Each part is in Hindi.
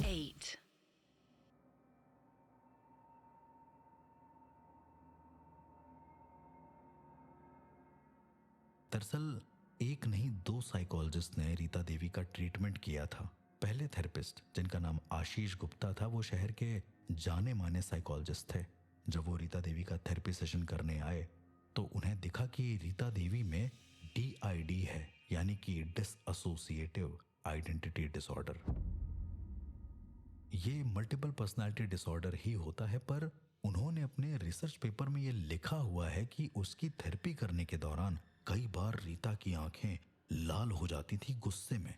8. दरअसल एक नहीं दो साइकोलॉजिस्ट ने रीता देवी का ट्रीटमेंट किया था। पहले थेरेपिस्ट जिनका नाम आशीष गुप्ता था वो शहर के जाने माने साइकोलॉजिस्ट थे। जब वो रीता देवी का थेरेपी सेशन करने आए तो उन्हें दिखा कि रीता देवी में DID है, यानी कि डिसएसोसिएटिव आइडेंटिटी डिसऑर्डर। ये मल्टीपल पर्सनालिटी डिसऑर्डर ही होता है, पर उन्होंने अपने रिसर्च पेपर में ये लिखा हुआ है कि उसकी थेरेपी करने के दौरान कई बार रीता की आंखें लाल हो जाती थी गुस्से में।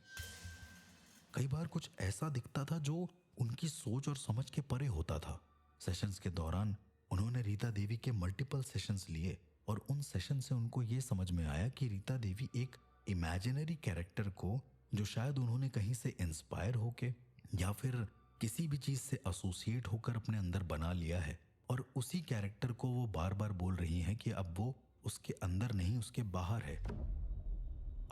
कई बार कुछ ऐसा दिखता था जो उनकी सोच और समझ के परे होता था। सेशंस के दौरान उन्होंने रीता देवी के मल्टीपल सेशंस लिए और उन सेशन से उनको ये समझ में आया कि रीता देवी एक इमेजिनरी कैरेक्टर को, जो शायद उन्होंने कहीं से इंस्पायर होके या फिर किसी भी चीज से एसोसिएट होकर अपने अंदर बना लिया है, और उसी कैरेक्टर को वो बार बार बोल रही हैं कि अब वो उसके अंदर नहीं उसके बाहर है।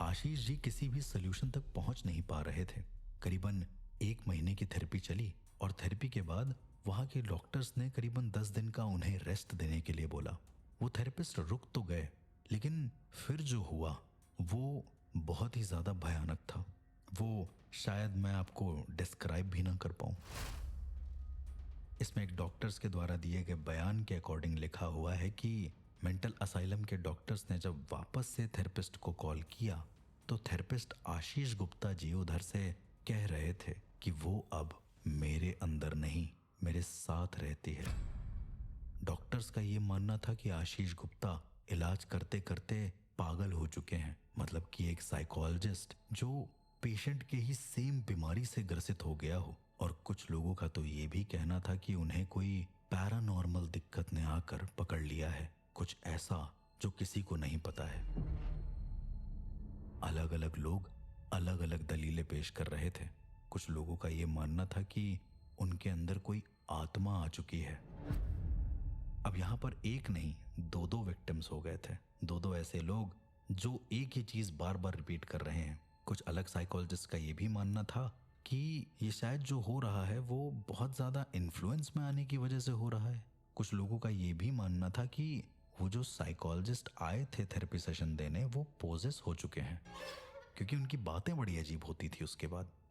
आशीष जी किसी भी सोल्यूशन तक पहुंच नहीं पा रहे थे। करीबन 1 महीने की थेरेपी चली और थेरेपी के बाद वहां के डॉक्टर्स ने करीबन 10 दिन का उन्हें रेस्ट देने के लिए बोला। वो थेरेपिस्ट रुक तो गए, लेकिन फिर जो हुआ वो बहुत ही ज्यादा भयानक था। वो शायद मैं आपको डिस्क्राइब भी ना कर पाऊं। इसमें एक डॉक्टर्स के द्वारा दिए गए बयान के अकॉर्डिंग लिखा हुआ है कि मेंटल असाइलम के डॉक्टर्स ने जब वापस से थेरेपिस्ट को कॉल किया तो थेरेपिस्ट आशीष गुप्ता जी उधर से कह रहे थे कि वो अब मेरे अंदर नहीं मेरे साथ रहती है। डॉक्टर्स का ये मानना था कि आशीष गुप्ता इलाज करते करते पागल हो चुके हैं। मतलब कि एक साइकोलॉजिस्ट जो पेशेंट के ही सेम बीमारी से ग्रसित हो गया हो। और कुछ लोगों का तो ये भी कहना था कि उन्हें कोई पैरानॉर्मल दिक्कत ने आकर पकड़ लिया है, कुछ ऐसा जो किसी को नहीं पता है। अलग अलग लोग अलग अलग दलीलें पेश कर रहे थे। कुछ लोगों का ये मानना था कि उनके अंदर कोई आत्मा आ चुकी है। अब यहाँ पर एक नहीं दो विक्टिम्स हो गए थे। दो ऐसे लोग जो एक ही चीज बार बार रिपीट कर रहे हैं। कुछ अलग साइकोलॉजिस्ट का ये भी मानना था कि ये शायद जो हो रहा है वो बहुत ज्यादा इन्फ्लुएंस में आने की वजह से हो रहा है। कुछ लोगों का ये भी मानना था कि वो जो साइकोलॉजिस्ट आए थे थेरेपी सेशन देने वो पोजेस हो चुके हैं, क्योंकि उनकी बातें बड़ी अजीब होती थी।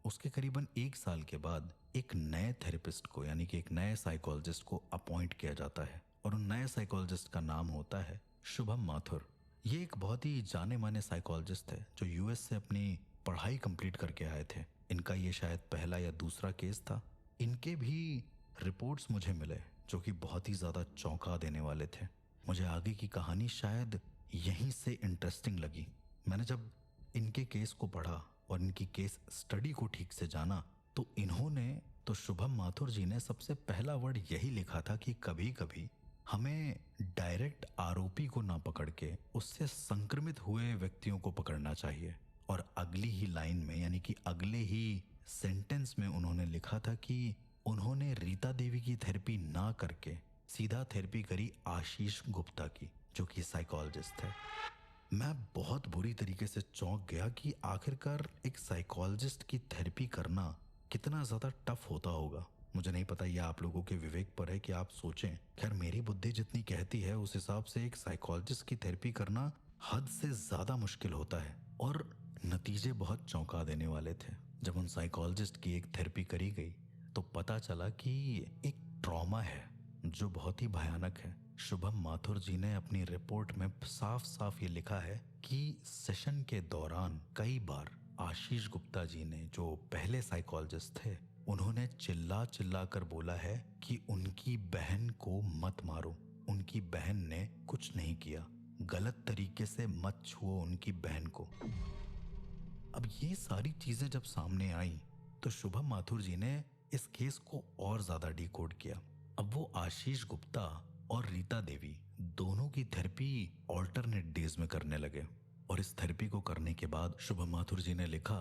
उसके करीबन 1 साल के बाद एक नए थेरेपिस्ट को, यानी कि एक नए साइकोलॉजिस्ट को अपॉइंट किया जाता है और उन नए साइकोलॉजिस्ट का नाम होता है शुभम माथुर। ये एक बहुत ही जाने माने साइकोलॉजिस्ट है जो US से अपनी पढ़ाई कंप्लीट करके आए थे। इनका ये शायद पहला या दूसरा केस था। इनके भी रिपोर्ट्स मुझे मिले जो कि बहुत ही ज्यादा चौंका देने वाले थे। मुझे आगे की कहानी शायद यहीं से इंटरेस्टिंग लगी। मैंने जब इनके केस को पढ़ा और इनकी केस स्टडी को ठीक से जाना तो शुभम माथुर जी ने सबसे पहला वर्ड यही लिखा था कि कभी कभी हमें डायरेक्ट आरोपी को ना पकड़ के उससे संक्रमित हुए व्यक्तियों को पकड़ना चाहिए। और अगली ही लाइन में, यानी कि अगले ही सेंटेंस में उन्होंने लिखा था कि उन्होंने रीता देवी की थेरेपी ना करके सीधा थेरेपी करी आशीष गुप्ता की, जो कि साइकोलॉजिस्ट है। मैं बहुत बुरी तरीके से चौंक गया कि आखिरकार एक साइकोलॉजिस्ट की थेरेपी करना कितना ज्यादा टफ होता होगा। मुझे नहीं पता, यह आप लोगों के विवेक पर है कि आप सोचें। खैर मेरी बुद्धि जितनी कहती है उस हिसाब से एक साइकोलॉजिस्ट की थेरेपी करना हद से ज्यादा मुश्किल होता है और नतीजे बहुत चौंका देने वाले थे। जब उन साइकोलॉजिस्ट की एक थेरेपी करी गई तो पता चला कि एक ट्रॉमा है जो बहुत ही भयानक है। शुभम माथुर जी ने अपनी रिपोर्ट में साफ साफ ये लिखा है कि सेशन के दौरान कई बार आशीष गुप्ता जी ने, जो पहले साइकोलॉजिस्ट थे, उन्होंने चिल्ला चिल्ला कर बोला है कि उनकी बहन को मत मारो, उनकी बहन ने कुछ नहीं किया, गलत तरीके से मत छुओ उनकी बहन को। अब ये सारी चीजें जब सामने आई तो शुभम माथुर जी ने इस केस को और ज्यादा डिकोड किया। अब वो आशीष गुप्ता और रीता देवी दोनों की थेरेपी ऑल्टरनेट डेज में करने लगे। और इस थेरेपी को करने के बाद शुभम माथुर जी ने लिखा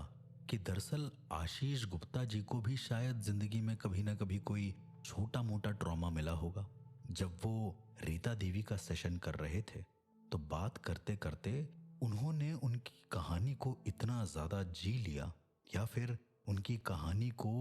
कि दरअसल आशीष गुप्ता जी को भी शायद जिंदगी में कभी ना कभी कोई छोटा मोटा ट्रॉमा मिला होगा। जब वो रीता देवी का सेशन कर रहे थे तो बात करते करते उन्होंने उनकी कहानी को इतना ज्यादा जी लिया, या फिर उनकी कहानी को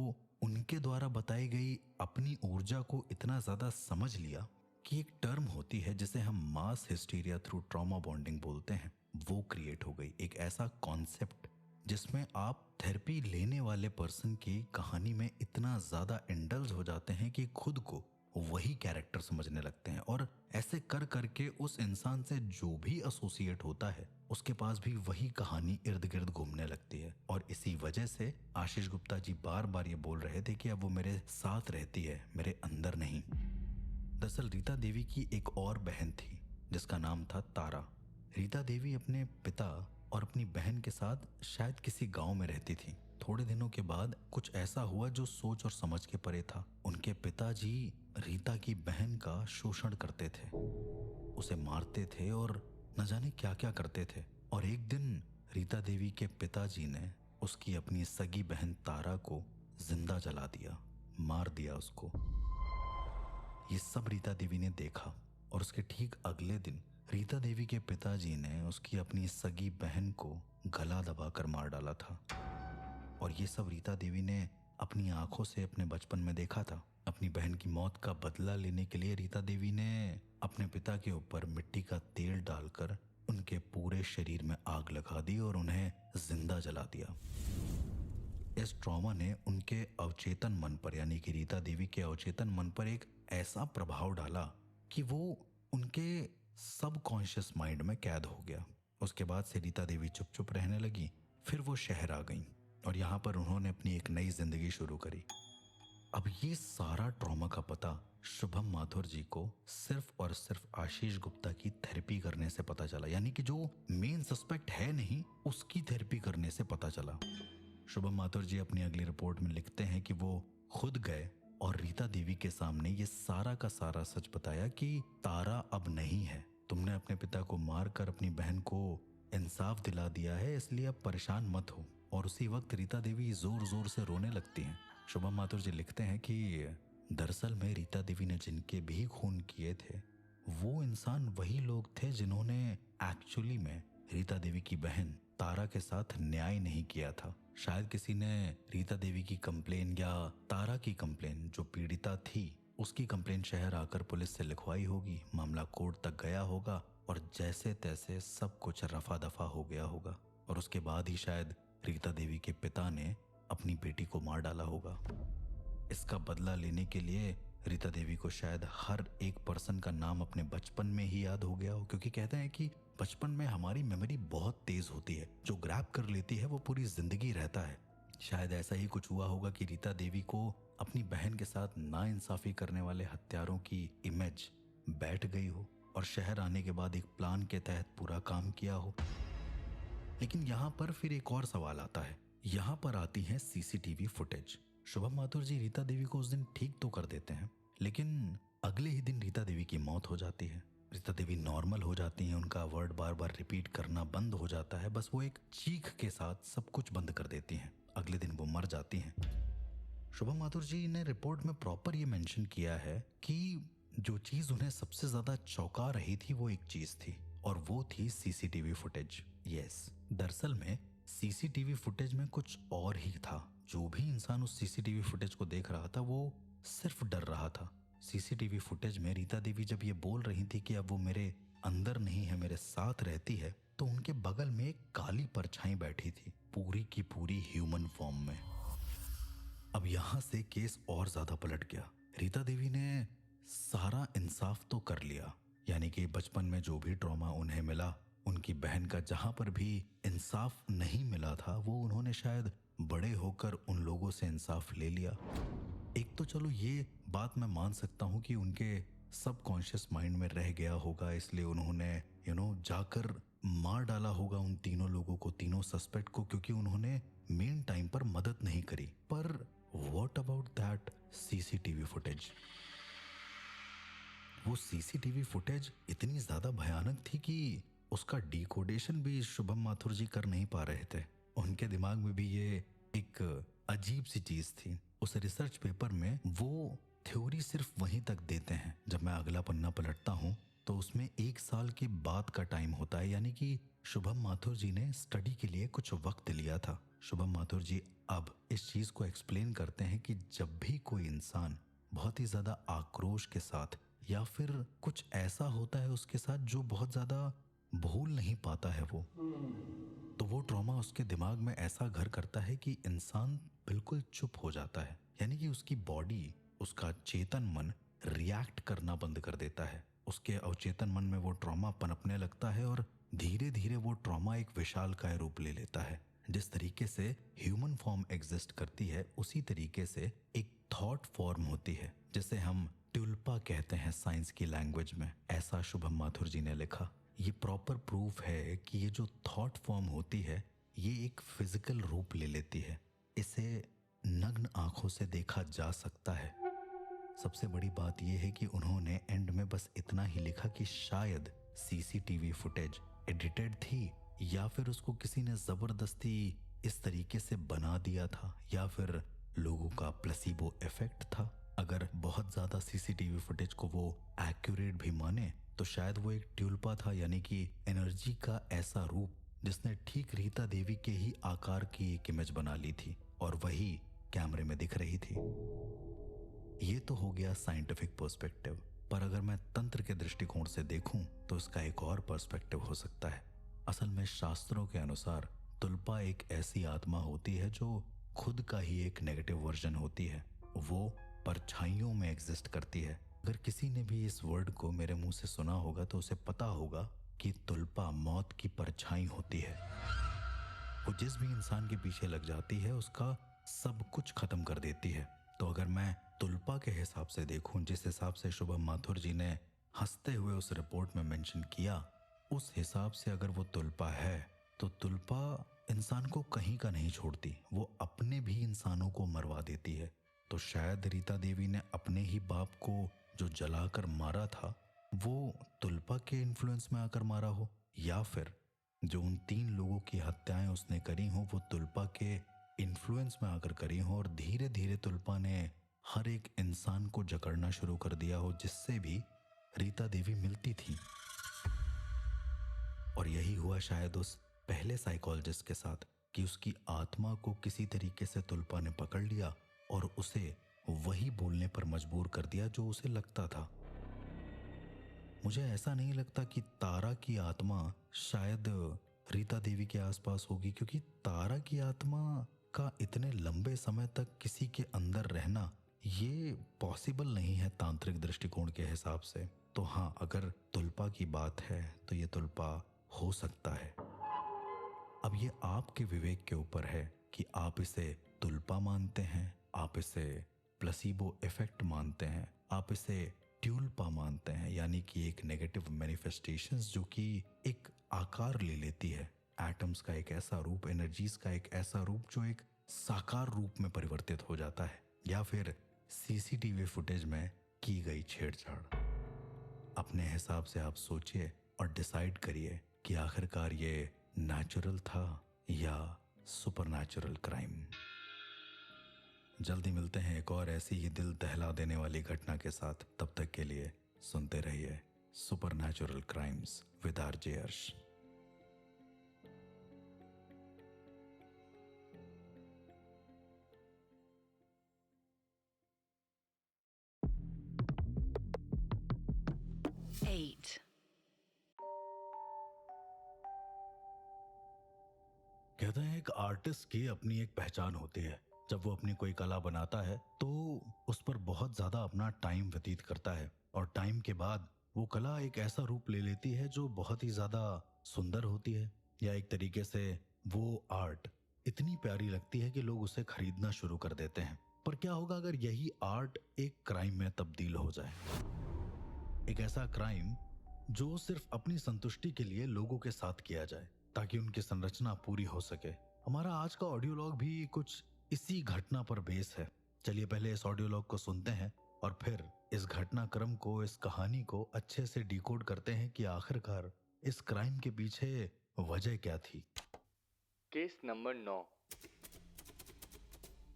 उनके द्वारा बताई गई अपनी ऊर्जा को इतना ज्यादा समझ लिया कि एक टर्म होती है जिसे हम मास हिस्टीरिया थ्रू ट्रॉमा बॉन्डिंग बोलते हैं, वो क्रिएट हो गई। एक ऐसा कॉन्सेप्ट जिसमें आप थेरेपी लेने वाले पर्सन की कहानी में इतना ज्यादा इंडल्ज हो जाते हैं कि खुद को वही कैरेक्टर समझने लगते हैं, और ऐसे कर करके उस इंसान से जो भी एसोसिएट होता है उसके पास भी वही कहानी इर्द गिर्द घूमने लगती है। और इसी वजह से आशीष गुप्ता जी बार बार ये बोल रहे थे कि अब वो मेरे साथ रहती है, मेरे अंदर नहीं। दरअसल रीता देवी की एक और बहन थी जिसका नाम था तारा। रीता देवी अपने पिता और अपनी बहन के साथ शायद किसी गांव में रहती थी। थोड़े दिनों के बाद कुछ ऐसा हुआ जो सोच और समझ के परे था। उनके पिताजी रीता की बहन का शोषण करते थे, उसे मारते थे और न जाने क्या क्या करते थे। और एक दिन रीता देवी के पिताजी ने उसकी अपनी सगी बहन तारा को जिंदा जला दिया, मार दिया उसको। ये सब रीता देवी ने देखा और उसके ठीक अगले दिन रीता देवी के पिताजी ने उसकी अपनी सगी बहन को गला दबाकर मार डाला था। और ये सब रीता देवी ने अपनी आंखों से अपने बचपन में देखा था। अपनी बहन की मौत का बदला लेने के लिए रीता देवी ने अपने पिता के ऊपर मिट्टी का तेल डालकर उनके पूरे शरीर में आग लगा दी और उन्हें जिंदा जला दिया। इस ट्रॉमा ने उनके अवचेतन मन पर, यानी कि रीता देवी के अवचेतन मन पर एक ऐसा प्रभाव डाला कि वो उनके सबकॉन्शियस माइंड में कैद हो गया। उसके बाद से रीता देवी चुप चुप रहने लगी। फिर वो शहर आ गई और यहाँ पर उन्होंने अपनी एक नई जिंदगी शुरू करी। अब ये सारा ट्रॉमा का पता शुभम माथुर जी को सिर्फ और सिर्फ आशीष गुप्ता की थेरेपी करने से पता चला, यानी कि जो मेन सस्पेक्ट है नहीं उसकी थेरेपी करने से पता चला। शुभम माथुर जी अपनी अगली रिपोर्ट में लिखते हैं कि वो खुद गए और रीता देवी के सामने ये सारा का सारा सच बताया कि तारा अब नहीं है, तुमने अपने पिता को मारकर अपनी बहन को इंसाफ दिला दिया है, इसलिए अब परेशान मत हो। और उसी वक्त रीता देवी जोर जोर से रोने लगती हैं। शुभम माथुर जी लिखते हैं कि दरअसल में रीता देवी ने जिनके भी खून किए थे वो इंसान वही लोग थे जिन्होंने एक्चुअली में रीता देवी की बहन तारा के साथ न्याय नहीं किया था। शायद किसी ने रीता देवी की कंप्लेन या तारा की कंप्लेन, जो पीड़िता थी उसकी कंप्लेन शहर आकर पुलिस से लिखवाई होगी, मामला कोर्ट तक गया होगा और जैसे तैसे सब कुछ रफा दफा हो गया होगा। और उसके बाद ही शायद रीता देवी के पिता ने अपनी बेटी को मार डाला होगा। इसका बदला लेने के लिए रीता देवी को शायद हर एक पर्सन का नाम अपने बचपन में ही याद हो गया हो, क्योंकि कहते हैं कि बचपन में हमारी मेमोरी बहुत तेज होती है, जो ग्रैब कर लेती है वो पूरी जिंदगी रहता है। शायद ऐसा ही कुछ हुआ होगा कि रीता देवी को अपनी बहन के साथ नाइंसाफी करने वाले हत्यारों की इमेज बैठ गई हो और शहर आने के बाद एक प्लान के तहत पूरा काम किया हो। लेकिन यहाँ पर फिर एक और सवाल आता है। यहाँ पर आती है सीसीटीवी फुटेज। शुभम माथुर जी रीता देवी को उस दिन ठीक तो कर देते हैं, लेकिन अगले ही दिन रीता देवी की मौत हो जाती है। रीता देवी नॉर्मल हो जाती हैं, उनका वर्ड बार बार रिपीट करना बंद हो जाता है, बस वो एक चीख के साथ सब कुछ बंद कर देती हैं। अगले दिन वो मर जाती हैं। शुभम माथुर जी ने रिपोर्ट में प्रॉपर ये मेंशन किया है कि जो चीज उन्हें सबसे ज्यादा चौंका रही थी वो एक चीज थी, और वो थी सीसीटीवी फुटेज। यस, दरअसल में सीसीटीवी फुटेज में कुछ और ही था। जो भी इंसान उस सीसीटीवी फुटेज को देख रहा था वो सिर्फ डर रहा था। सीसीटीवी फुटेज में रीता देवी जब ये बोल रही थी कि अब वो मेरे अंदर नहीं है, मेरे साथ रहती है, तो उनके बगल में एक काली परछाई बैठी थी, पूरी की पूरी ह्यूमन फॉर्म में। अब यहां से केस और ज्यादा पलट गया। रीता देवी ने सारा इंसाफ तो कर लिया, यानी कि बचपन में जो भी ट्रॉमा उन्हें मिला, उनकी बहन का जहां पर भी इंसाफ नहीं मिला था वो उन्होंने शायद बड़े होकर उन लोगों से इंसाफ ले लिया। एक तो चलो ये बात मैं मान सकता हूँ कि उनके सबकॉन्शियस माइंड में रह गया होगा, इसलिए उन्होंने जाकर मार डाला होगा उन तीनों लोगों को, तीनों सस्पेक्ट को, क्योंकि उन्होंने मेन टाइम पर मदद नहीं करी। पर what about that CCTV footage? वो सीसीटीवी फुटेज इतनी ज्यादा भयानक थी कि उसका डिकोडेशन भी शुभम माथुर जी कर नहीं पा रहे थे। उनके दिमाग में भी ये एक अजीब सी चीज थी। उस रिसर्च पेपर में वो थ्योरी सिर्फ वहीं तक देते हैं। जब मैं अगला पन्ना पलटता हूँ तो उसमें 1 साल के बाद का टाइम होता है, यानी कि शुभम माथुर जी ने स्टडी के लिए कुछ वक्त लिया था। शुभम माथुर जी अब इस चीज को एक्सप्लेन करते हैं कि जब भी कोई इंसान बहुत ही ज्यादा आक्रोश के साथ या फिर कुछ ऐसा होता है उसके साथ जो बहुत ज्यादा भूल नहीं पाता है तो वो ट्रॉमा उसके दिमाग में ऐसा घर करता है कि इंसान बिल्कुल चुप हो जाता है, यानी कि उसकी बॉडी, उसका चेतन मन रिएक्ट करना बंद कर देता है। उसके अवचेतन मन में वो ट्रॉमा पनपने लगता है और धीरे धीरे वो ट्रॉमा एक विशालकाय रूप ले लेता है। जिस तरीके से ह्यूमन फॉर्म एग्जिस्ट करती है उसी तरीके से एक थॉट फॉर्म होती है जिसे हम ट्युल्पा कहते हैं साइंस की लैंग्वेज में। ऐसा शुभम माथुर जी ने लिखा। ये प्रॉपर प्रूफ है कि ये जो थॉट फॉर्म होती है ये एक फिजिकल रूप ले लेती है। इसे नग्न आंखों से देखा जा सकता है। सबसे बड़ी बात यह है कि उन्होंने एंड में बस इतना ही लिखा कि शायद सीसीटीवी फुटेज एडिटेड थी या फिर उसको किसी ने जबरदस्ती इस तरीके से बना दिया था या फिर लोगों का प्लेसिबो इफेक्ट था। अगर बहुत ज्यादा सीसीटीवी फुटेज को वो एक्यूरेट भी माने तो शायद वो एक ट्युल्पा था, यानी कि एनर्जी का ऐसा रूप जिसने ठीक रीता देवी के ही आकार की एक इमेज बना ली थी और वही कैमरे में दिख रही थी। ये तो हो गया साइंटिफिक पर्सपेक्टिव, पर अगर मैं तंत्र के दृष्टिकोण से देखूं तो इसका एक और पर्सपेक्टिव हो सकता है। असल में शास्त्रों के अनुसार तुल्पा एक ऐसी आत्मा होती है जो खुद का ही एक नेगेटिव वर्जन होती है। वो परछाइयों में एग्जिस्ट करती है। अगर किसी ने भी इस वर्ड को मेरे मुंह से सुना होगा तो उसे पता होगा कि तुल्पा मौत की परछाई होती है। वो जिस भी इंसान के पीछे लग जाती है उसका सब कुछ खत्म कर देती है। तो अगर मैं तुल्पा के हिसाब से देखूं, जिस हिसाब से शुभम माथुर जी ने हंसते हुए उस रिपोर्ट में मेंशन किया, उस हिसाब से अगर वो तुल्पा है तो तुल्पा इंसान को कहीं का नहीं छोड़ती। वो अपने भी इंसानों को मरवा देती है। तो शायद रीता देवी ने अपने ही बाप को जो जलाकर मारा था वो तुल्पा के इन्फ्लुएंस में आकर मारा हो, या फिर जो उन 3 लोगों की हत्याएं उसने करी हो वो तुल्पा के इन्फ्लुएंस में आकर करी हो और धीरे धीरे तुल्पा ने हर एक इंसान को जकड़ना शुरू कर दिया हो जिससे भी रीता देवी मिलती थी। और यही हुआ शायद उस पहले साइकोलॉजिस्ट के साथ कि उसकी आत्मा को किसी तरीके से तुल्पा ने पकड़ लिया और उसे वही बोलने पर मजबूर कर दिया जो उसे लगता था। मुझे ऐसा नहीं लगता कि तारा की आत्मा शायद रीता देवी के आसपास होगी, क्योंकि तारा की आत्मा का इतने लंबे समय तक किसी के अंदर रहना ये पॉसिबल नहीं है तांत्रिक दृष्टिकोण के हिसाब से। तो हाँ, अगर तुल्पा की बात है तो ये तुल्पा हो सकता है। अब ये आपके विवेक के ऊपर है कि आप इसे तुल्पा मानते हैं, आप इसे प्लेसिबो इफेक्ट मानते हैं, आप इसे ट्यूल्पा मानते हैं, यानी कि एक नेगेटिव मैनिफेस्टेशंस जो कि एक आकार ले लेती है। एटम्स का एक ऐसा रूप, एनर्जीज का एक ऐसा रूप जो एक साकार रूप में परिवर्तित हो जाता है, या फिर सीसीटीवी फुटेज में की गई छेड़छाड़। अपने हिसाब से आप सोचिए और डिसाइड करिए कि आखिरकार ये नेचुरल था या सुपरनैचुरल क्राइम। जल्दी मिलते हैं एक और ऐसी ही दिल दहला देने वाली घटना के साथ। तब तक के लिए सुनते रहिए सुपरनैचुरल क्राइम्स विद आरजे अर्श। कहते हैं एक आर्टिस्ट की अपनी एक पहचान होती है। जब वो अपनी कोई कला बनाता है तो उस पर बहुत ज्यादा अपना टाइम व्यतीत करता है और टाइम के बाद वो कला एक ऐसा रूप ले लेती है जो बहुत ही ज्यादा सुंदर होती है, या एक तरीके से वो आर्ट इतनी प्यारी लगती है कि लोग उसे खरीदना शुरू कर देते हैं। पर क्या होगा अगर यही आर्ट एक क्राइम में तब्दील हो जाए? एक ऐसा क्राइम जो सिर्फ अपनी संतुष्टि के लिए लोगों के साथ किया जाए ताकि उनकी संरचना पूरी हो सके। हमारा आज का ऑडियो लॉग भी कुछ इसी घटना पर बेस है। चलिए पहले इस ऑडियो लॉग को सुनते हैं और फिर इस घटनाक्रम को, इस कहानी को अच्छे से डिकोड करते हैं कि आखिरकार इस क्राइम के पीछे वजह क्या थी। Case number 9।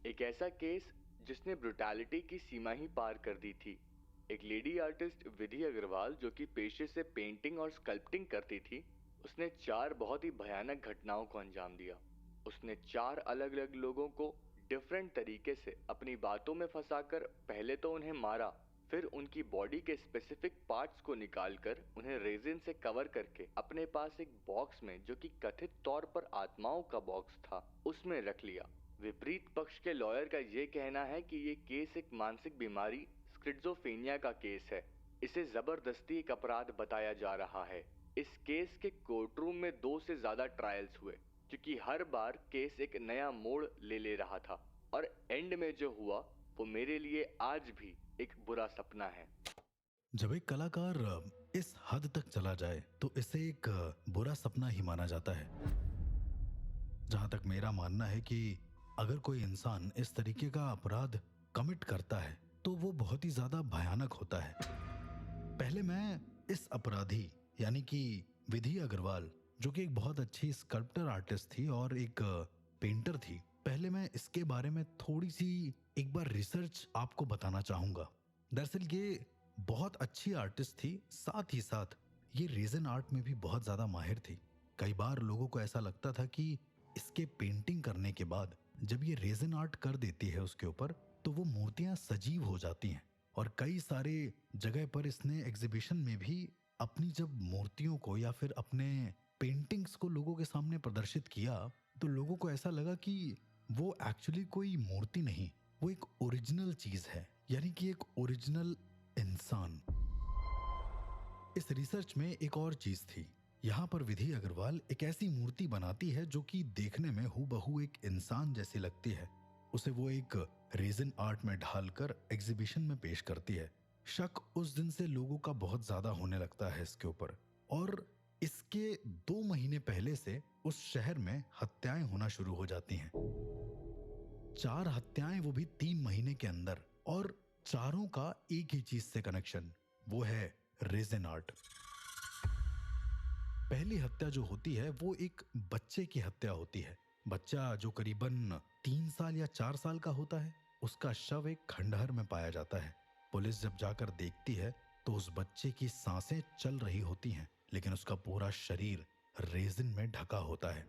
एक ऐसा केस जिसने ब्रुटैलिटी की सीमा ही पार कर दी थी। एक लेडी आर्टिस्ट विधि अग्रवाल जो कि पेशे से पेंटिंग और स्कल्पटिंग करती थी, उसने 4 बहुत ही भयानक घटनाओं को अंजाम दिया। उसने 4 अलग-अलग लोगों को डिफरेंट तरीके से अपनी बातों में फंसाकर पहले तो उन्हें मारा, फिर उनकी बॉडी के स्पेसिफिक पार्ट्स को निकालकर उन्हें रेजिन से कवर करके अपने पास एक बॉक्स में, जो कि कथित तौर पर आत्माओं का बॉक्स था, उसमें रख लिया। विपरीत पक्ष के लॉयर का ये कहना है कि ये केस एक मानसिक बीमारी स्किज़ोफ्रेनिया का केस है। इसे जबरदस्ती एक अपराध बताया जा रहा है। इस केस के कोर्ट रूम में 2 से ज्यादा ट्रायल्स हुए, क्योंकि हर बार केस एक नया मोड़ ले रहा था, और एंड में जो हुआ वो मेरे लिए आज भी एक बुरा सपना है। जब एक कलाकार इस हद तक चला जाए तो इसे एक बुरा सपना ही माना जाता है। जहां तक मेरा मानना है कि अगर कोई इंसान इस तरीके का अपराध कमिट करता है तो वो बहुत ही ज्यादा भयानक होता है। पहले मैं इस अपराधी यानी कि विधि अग्रवाल, जो कि एक बहुत अच्छी स्कल्पटर आर्टिस्ट थी और एक पेंटर थी, पहले मैं इसके बारे में थोड़ी सी एक बार रिसर्च आपको बताना चाहूंगा। दरअसल ये बहुत अच्छी आर्टिस्ट थी, साथ ही साथ ये रेजन आर्ट में भी बहुत ज्यादा माहिर थी। कई बार लोगों को ऐसा लगता था कि इसके पेंटिंग करने के बाद जब ये रेजन आर्ट कर देती है उसके ऊपर, तो वो मूर्तियां सजीव हो जाती हैं। और कई सारे जगह पर इसने एग्जीबिशन में भी अपनी जब मूर्तियों को या फिर अपने पेंटिंग्स को लोगों के सामने प्रदर्शित किया, तो लोगों को ऐसा लगा कि वो एक्चुअली कोई मूर्ति नहीं, वो एक ओरिजिनल चीज है, यानी कि एक ओरिजिनल इंसान। इस रिसर्च में एक और चीज थी। यहाँ पर विधि अग्रवाल एक ऐसी मूर्ति बनाती है जो कि देखने में हूबहू एक इंसान जैसी लगती है। उसे वो एक रेजिन आर्ट में ढालकर एग्जीबिशन में पेश करती है। शक उस दिन से लोगों का बहुत ज्यादा होने लगता है इसके ऊपर, और इसके 2 महीने पहले से उस शहर में हत्याएं होना शुरू हो जाती हैं। 4 हत्याएं, वो भी 3 महीने के अंदर, और चारों का एक ही चीज से कनेक्शन, वो है रेजिन आर्ट। पहली हत्या जो होती है वो एक बच्चे की हत्या होती है। बच्चा जो करीबन 3 साल या 4 साल का होता है, उसका शव एक खंडहर में पाया जाता है। पुलिस जब जाकर देखती है तो उस बच्चे की सांसें चल रही होती हैं, लेकिन उसका पूरा शरीर रेजिन में ढका होता है।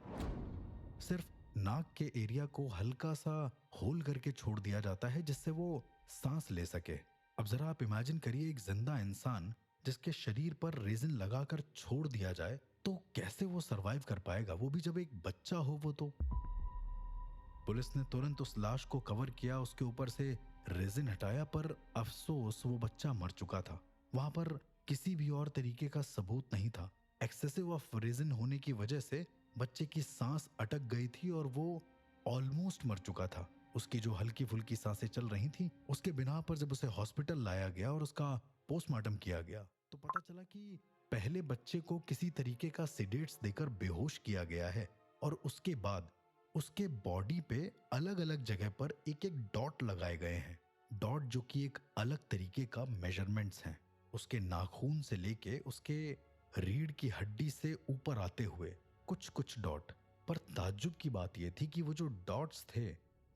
सिर्फ नाक के एरिया को हल्का सा होल करके छोड़ दिया जाता है जिससे वो सांस ले सके। अब जरा आप इमेजिन करिए, एक जिंदा इंसान जिसके शरीर पर रेजिन लगाकर छोड़ दिया जाए तो कैसे वो सरवाइव कर पाएगा, वो भी जब एक बच्चा हो वो तो। पुलिस ने तुरंत उस लाश को कवर किया, उसके ऊपर से रेजिन हटाया, पर अफसोस वो बच्चा मर चुका था। वहां पर किसी भी और तरीके का सबूत नहीं था। एक्सेसिव ऑफ रेजिन होने की वजह से बच्चे की सांस अटक गई थी और वो ऑलमोस्ट मर चुका था। उसकी जो हल्की फुल्की सांसें चल रही थी, उसके बिना पर जब उसे हॉस्पिटल लाया गया और उसका पोस्टमार्टम किया गया तो पता चला कि पहले बच्चे को किसी तरीके का सिडेट्स देकर बेहोश किया गया है, और उसके बाद उसके बॉडी पे अलग अलग जगह पर एक एक डॉट लगाए गए हैं। डॉट जो कि एक अलग तरीके का मेजरमेंट्स हैं, उसके नाखून से लेके उसके रीढ़ की हड्डी से ऊपर आते हुए कुछ कुछ डॉट। पर ताज्जुब की बात यह थी कि वो जो डॉट्स थे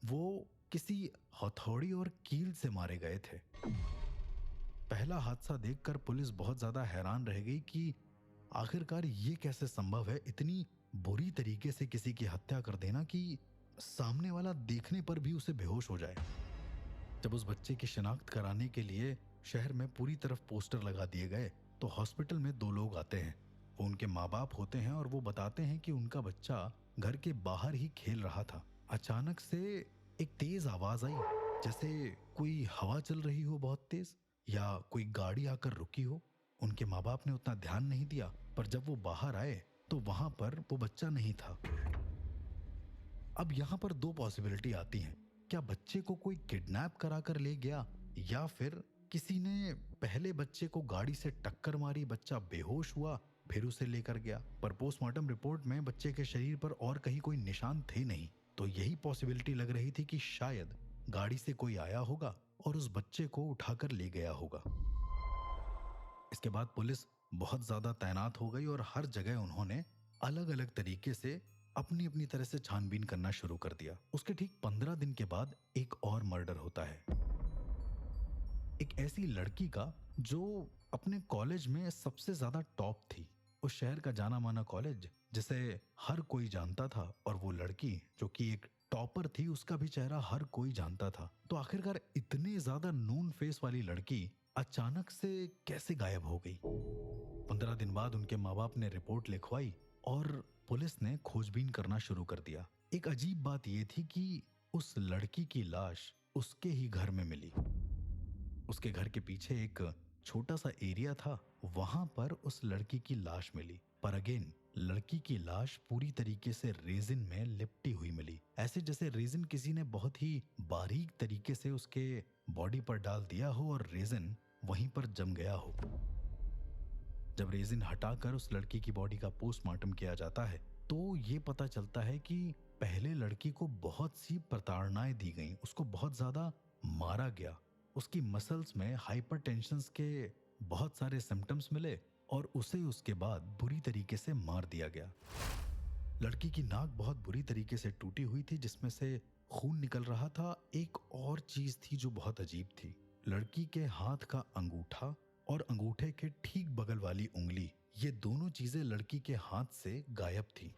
वो किसी हथौड़ी और कील से मारे गए थे। पहला हादसा देखकर पुलिस बहुत ज्यादा हैरान रह गई कि आखिरकार ये कैसे संभव है, इतनी बुरी तरीके से किसी की हत्या कर देना कि सामने वाला देखने पर भी उसे बेहोश हो जाए। जब उस बच्चे की शिनाख्त कराने के लिए शहर में पूरी तरफ पोस्टर लगा दिए गए तो हॉस्पिटल में 2 लोग आते हैं। वो उनके माँ बाप होते हैं और वो बताते हैं कि उनका बच्चा घर के बाहर ही खेल रहा था। अचानक से एक तेज आवाज आई, जैसे कोई हवा चल रही हो बहुत तेज, या कोई गाड़ी आकर रुकी हो। उनके माँ बाप ने उतना ध्यान नहीं दिया, पर जब वो बाहर आए तो वहां पर वो बच्चा नहीं था। अब यहाँ पर 2 पॉसिबिलिटी आती हैं। क्या बच्चे को कोई किडनैप कराकर ले गया, या फिर किसी ने पहले बच्चे को गाड़ी से टक्कर मारी, बच्चा बेहोश हुआ, फिर उसे लेकर गया। पर पोस्टमार्टम रिपोर्ट में बच्चे के शरीर पर और कहीं कोई निशान थे नहीं, तो यही पॉसिबिलिटी लग रही थी कि शायद गाड़ी से कोई आया होगा और उस बच्चे को उठाकर ले गया होगा। इसके बाद पुलिस बहुत ज्यादा तैनात हो गई और हर जगह उन्होंने अलग अलग तरीके से अपनी अपनी तरह से छानबीन करना शुरू कर दिया। उसके ठीक 15 दिन के बाद एक और मर्डर होता है, एक ऐसी लड़की का जो अपने कॉलेज में सबसे ज्यादा टॉप थी। उस शहर का जाना माना कॉलेज जिसे हर कोई जानता था, और वो लड़की जो कि एक टॉपर थी, उसका भी चेहरा हर कोई जानता था। तो आखिरकार इतने ज्यादा नून फेस वाली लड़की अचानक से कैसे गायब हो गई? 15 दिन बाद उनके माँ बाप ने रिपोर्ट लिखवाई और पुलिस ने खोजबीन करना शुरू कर दिया। एक अजीब बात यह थी कि उस लड़की की लाश उसके ही घर में मिली। उसके घर के पीछे एक छोटा सा एरिया था, वहां पर उस लड़की की लाश मिली। पर अगेन लड़की की लाश पूरी तरीके से रेजिन में लिपटी हुई मिली, ऐसे जैसे रेजिन किसी ने बहुत ही बारीक तरीके से उसके बॉडी पर डाल दिया हो और रेजिन वहीं पर जम गया हो। जब रेजिन हटाकर उस लड़की की बॉडी का पोस्टमार्टम किया जाता है तो ये पता चलता है कि पहले लड़की को बहुत सी प्रताड़नाएं दी गईं, उसको बहुत ज्यादा मारा गया, उसकी मसल्स में हाइपरटेंशन के बहुत सारे सिम्टम्स मिले और उसे उसके बाद बुरी तरीके से मार दिया गया। लड़की की नाक बहुत बुरी तरीके से टूटी हुई थी, जिसमें से खून निकल रहा था। एक और चीज थी जो बहुत अजीब थी, लड़की के हाथ का अंगूठा और अंगूठे के ठीक बगल वाली उंगली, ये दोनों चीजें लड़की के हाथ से गायब थी।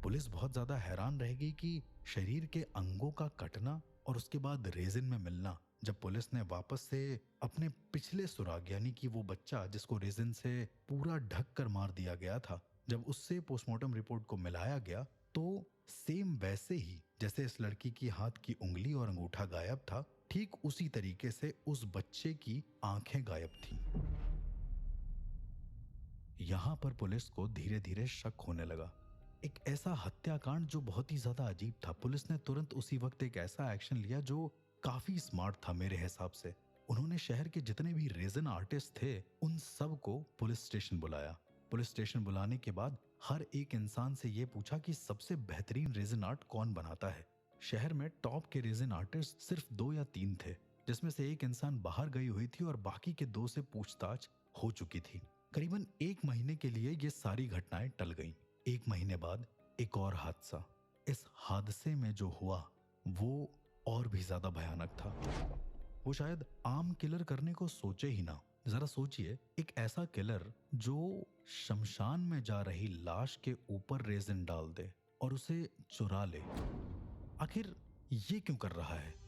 पुलिस बहुत ज्यादा हैरान रह गई कि शरीर के अंगों का कटना और उसके बाद रेजिन में मिलना। जब पुलिस ने वापस से अपने पिछले सुराग, यानी कि वो बच्चा जिसको रेजिन से पूरा ढक कर मार दिया गया था, जब उससे पोस्टमार्टम रिपोर्ट को मिलाया गया तो सेम वैसे ही जैसे इस लड़की की हाथ की उंगली और अंगूठा गायब था, ठीक उसी तरीके से उस बच्चे की आंखें गायब थीं। यहां पर पुलिस को धीरे धीरे शक होने लगा। एक ऐसा हत्याकांड जो बहुत ही ज्यादा अजीब था। पुलिस ने तुरंत उसी वक्त एक ऐसा एक्शन लिया जो काफी स्मार्ट था मेरे हिसाब से। उन्होंने शहर के जितने भी रेजन आर्टिस्ट थे उन सब को पुलिस स्टेशन बुलाया। पुलिस स्टेशन बुलाने के बाद हर एक इंसान से ये पूछा कि सबसे बेहतरीन रेजन आर्ट कौन बनाता है। शहर में टॉप के रेजन आर्टिस्ट सिर्फ 2 या 3 थे, जिसमें से एक इंसान बाहर गई हुई थी और बाकी के 2 से पूछताछ हो चुकी थी। करीबन 1 महीने के लिए ये सारी घटनाएं टल गईं। 1 महीने बाद एक और हादसा। इस हादसे में जो हुआ वो और भी ज्यादा भयानक था। वो शायद आम किलर करने को सोचे ही ना। जरा सोचिए, एक ऐसा किलर जो शमशान में जा रही लाश के ऊपर रेजिन डाल दे और उसे चुरा ले। आखिर ये क्यों कर रहा है?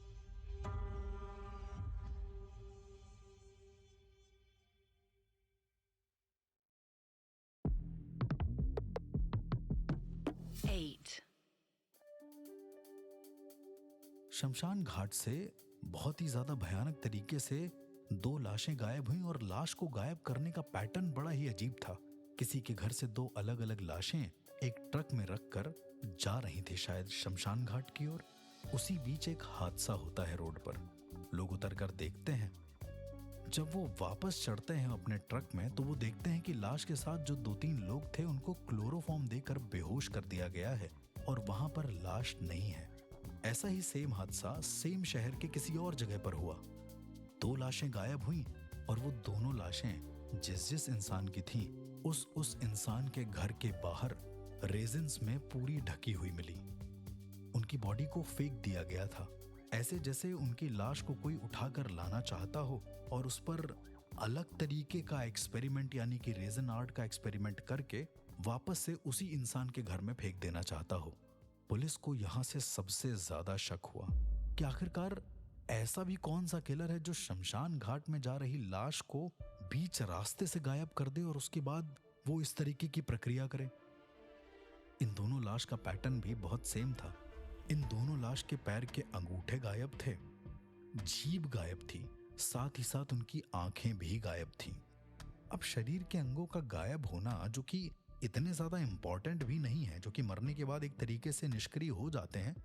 शमशान घाट से बहुत ही ज्यादा भयानक तरीके से 2 लाशें गायब हुई और लाश को गायब करने का पैटर्न बड़ा ही अजीब था। किसी के घर से 2 अलग अलग लाशें एक ट्रक में रखकर जा रही थी शायद शमशान घाट की ओर। उसी बीच एक हादसा होता है रोड पर। लोग उतर कर देखते हैं। जब वो वापस चढ़ते हैं अपने ट्रक में तो वो देखते हैं कि लाश के साथ जो 2-3 लोग थे उनको क्लोरोफॉर्म देकर बेहोश कर दिया गया है और वहां पर लाश नहीं है। ऐसा ही सेम हादसा सेम शहर के किसी और जगह पर हुआ। 2 लाशें गायब हुई और वो दोनों लाशें जिस इंसान की थी उस इंसान के घर के बाहर रेजिन्स में पूरी ढकी हुई मिली। उनकी बॉडी को फेंक दिया गया था, ऐसे जैसे उनकी लाश को कोई उठाकर लाना चाहता हो और उस पर अलग तरीके का एक्सपेरिमेंट यानी कि रेजिन आर्ट का एक्सपेरिमेंट करके वापस से उसी इंसान के घर में फेंक देना चाहता हो। पुलिस को यहां से सबसे ज्यादा शक हुआ कि आखिरकार ऐसा भी कौन सा किलर है जो शमशान घाट में जा रही लाश को बीच रास्ते से गायब कर दे और उसके बाद वो इस तरीके की प्रक्रिया करे। इन दोनों लाश का पैटर्न भी बहुत सेम था। इन दोनों लाश के पैर के अंगूठे गायब थे, जीभ गायब थी, साथ ही साथ उनकी आंखें भी गायब थीं। अब शरीर के अंगों का गायब होना जो कि इतने ज्यादा इंपॉर्टेंट भी नहीं है, जो कि मरने के बाद एक तरीके से निष्क्रिय हो जाते हैं,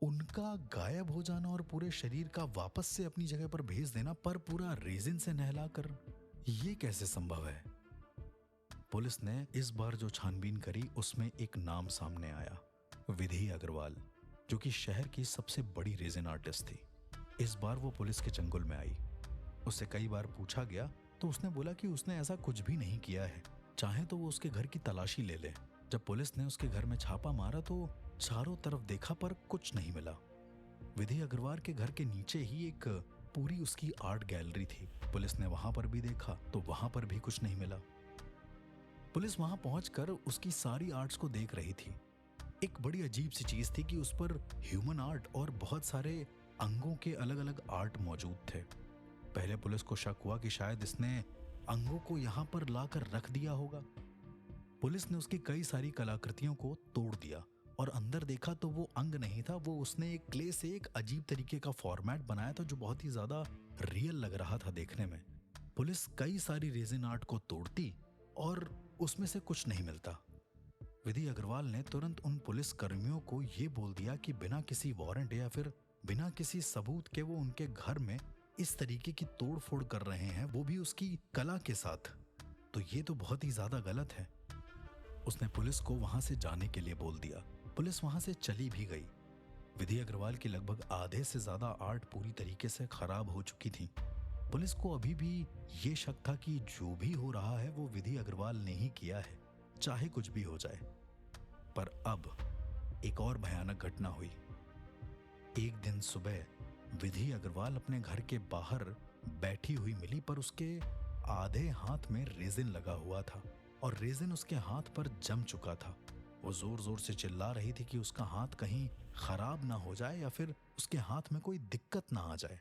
उनका गायब हो जाना और पूरे शरीर का वापस से अपनी जगह पर भेज देना पर पूरा रेजिन से नहलाकर, ये कैसे संभव है? पुलिस ने इस बार जो छानबीन करी उसमें एक नाम सामने आया, विधि अग्रवाल, जो कि शहर की सबसे बड़ी रेजिन आर्टिस्ट थी। इस बार वो पुलिस के चंगुल में आई। उससे कई बार पूछा गया तो उसने बोला कि उसने ऐसा कुछ भी नहीं किया है, चाहे तो वो उसके घर की तलाशी ले ले। जब पुलिस ने उसके घर में छापा मारा तो चारों तरफ देखा पर कुछ नहीं मिला। विधि अग्रवाल के घर के नीचे ही एक पूरी उसकी आर्ट गैलरी थी। पुलिस ने वहां पर भी देखा तो वहां पर भी कुछ नहीं मिला। पुलिस वहां पहुंचकर उसकी सारी आर्ट्स को देख रही थी। एक बड़ी अजीब सी चीज थी कि उस पर ह्यूमन आर्ट और बहुत सारे अंगों के अलग अलग आर्ट मौजूद थे। पहले पुलिस को शक हुआ कि शायद इसने अंगों को यहां पर लाकर रख दिया होगा। पुलिस ने उसकी कई सारी कलाकृतियों को तोड़ दिया और अंदर देखा तो वो अंग नहीं था, वो उसने एक क्ले से एक अजीब तरीके का फॉर्मेट बनाया था जो बहुत ही ज्यादा रियल लग रहा था देखने में। पुलिस कई सारी रेजिन आर्ट को तोड़ती और उसमें से कुछ नहीं मिलता। विधि अग्रवाल ने तुरंत उन पुलिस कर्मियों को ये बोल दिया कि बिना किसी वारंट या फिर बिना किसी सबूत के वो उनके घर में इस तरीके की तोड़फोड़ कर रहे हैं, वो भी उसकी कला के साथ, तो ये तो बहुत ही ज्यादा गलत है। उसने पुलिस को वहां से जाने के लिए बोल दिया। पुलिस वहां से चली भी गई। विधि अग्रवाल की लगभग आधे से ज्यादा आर्ट पूरी तरीके से खराब हो चुकी थी। पुलिस को अभी भी ये शक था कि जो भी हो रहा है वो विधि अग्रवाल ने ही किया है, चाहे कुछ भी हो जाए। पर अब एक और भयानक घटना हुई। एक दिन सुबह विधि अग्रवाल अपने घर के बाहर बैठी हुई मिली, पर उसके आधे हाथ में रेजिन लगा हुआ था और रेजिन उसके हाथ पर जम चुका था। वो जोर जोर से चिल्ला रही थी कि उसका हाथ कहीं खराब ना हो जाए या फिर उसके हाथ में कोई दिक्कत ना आ जाए।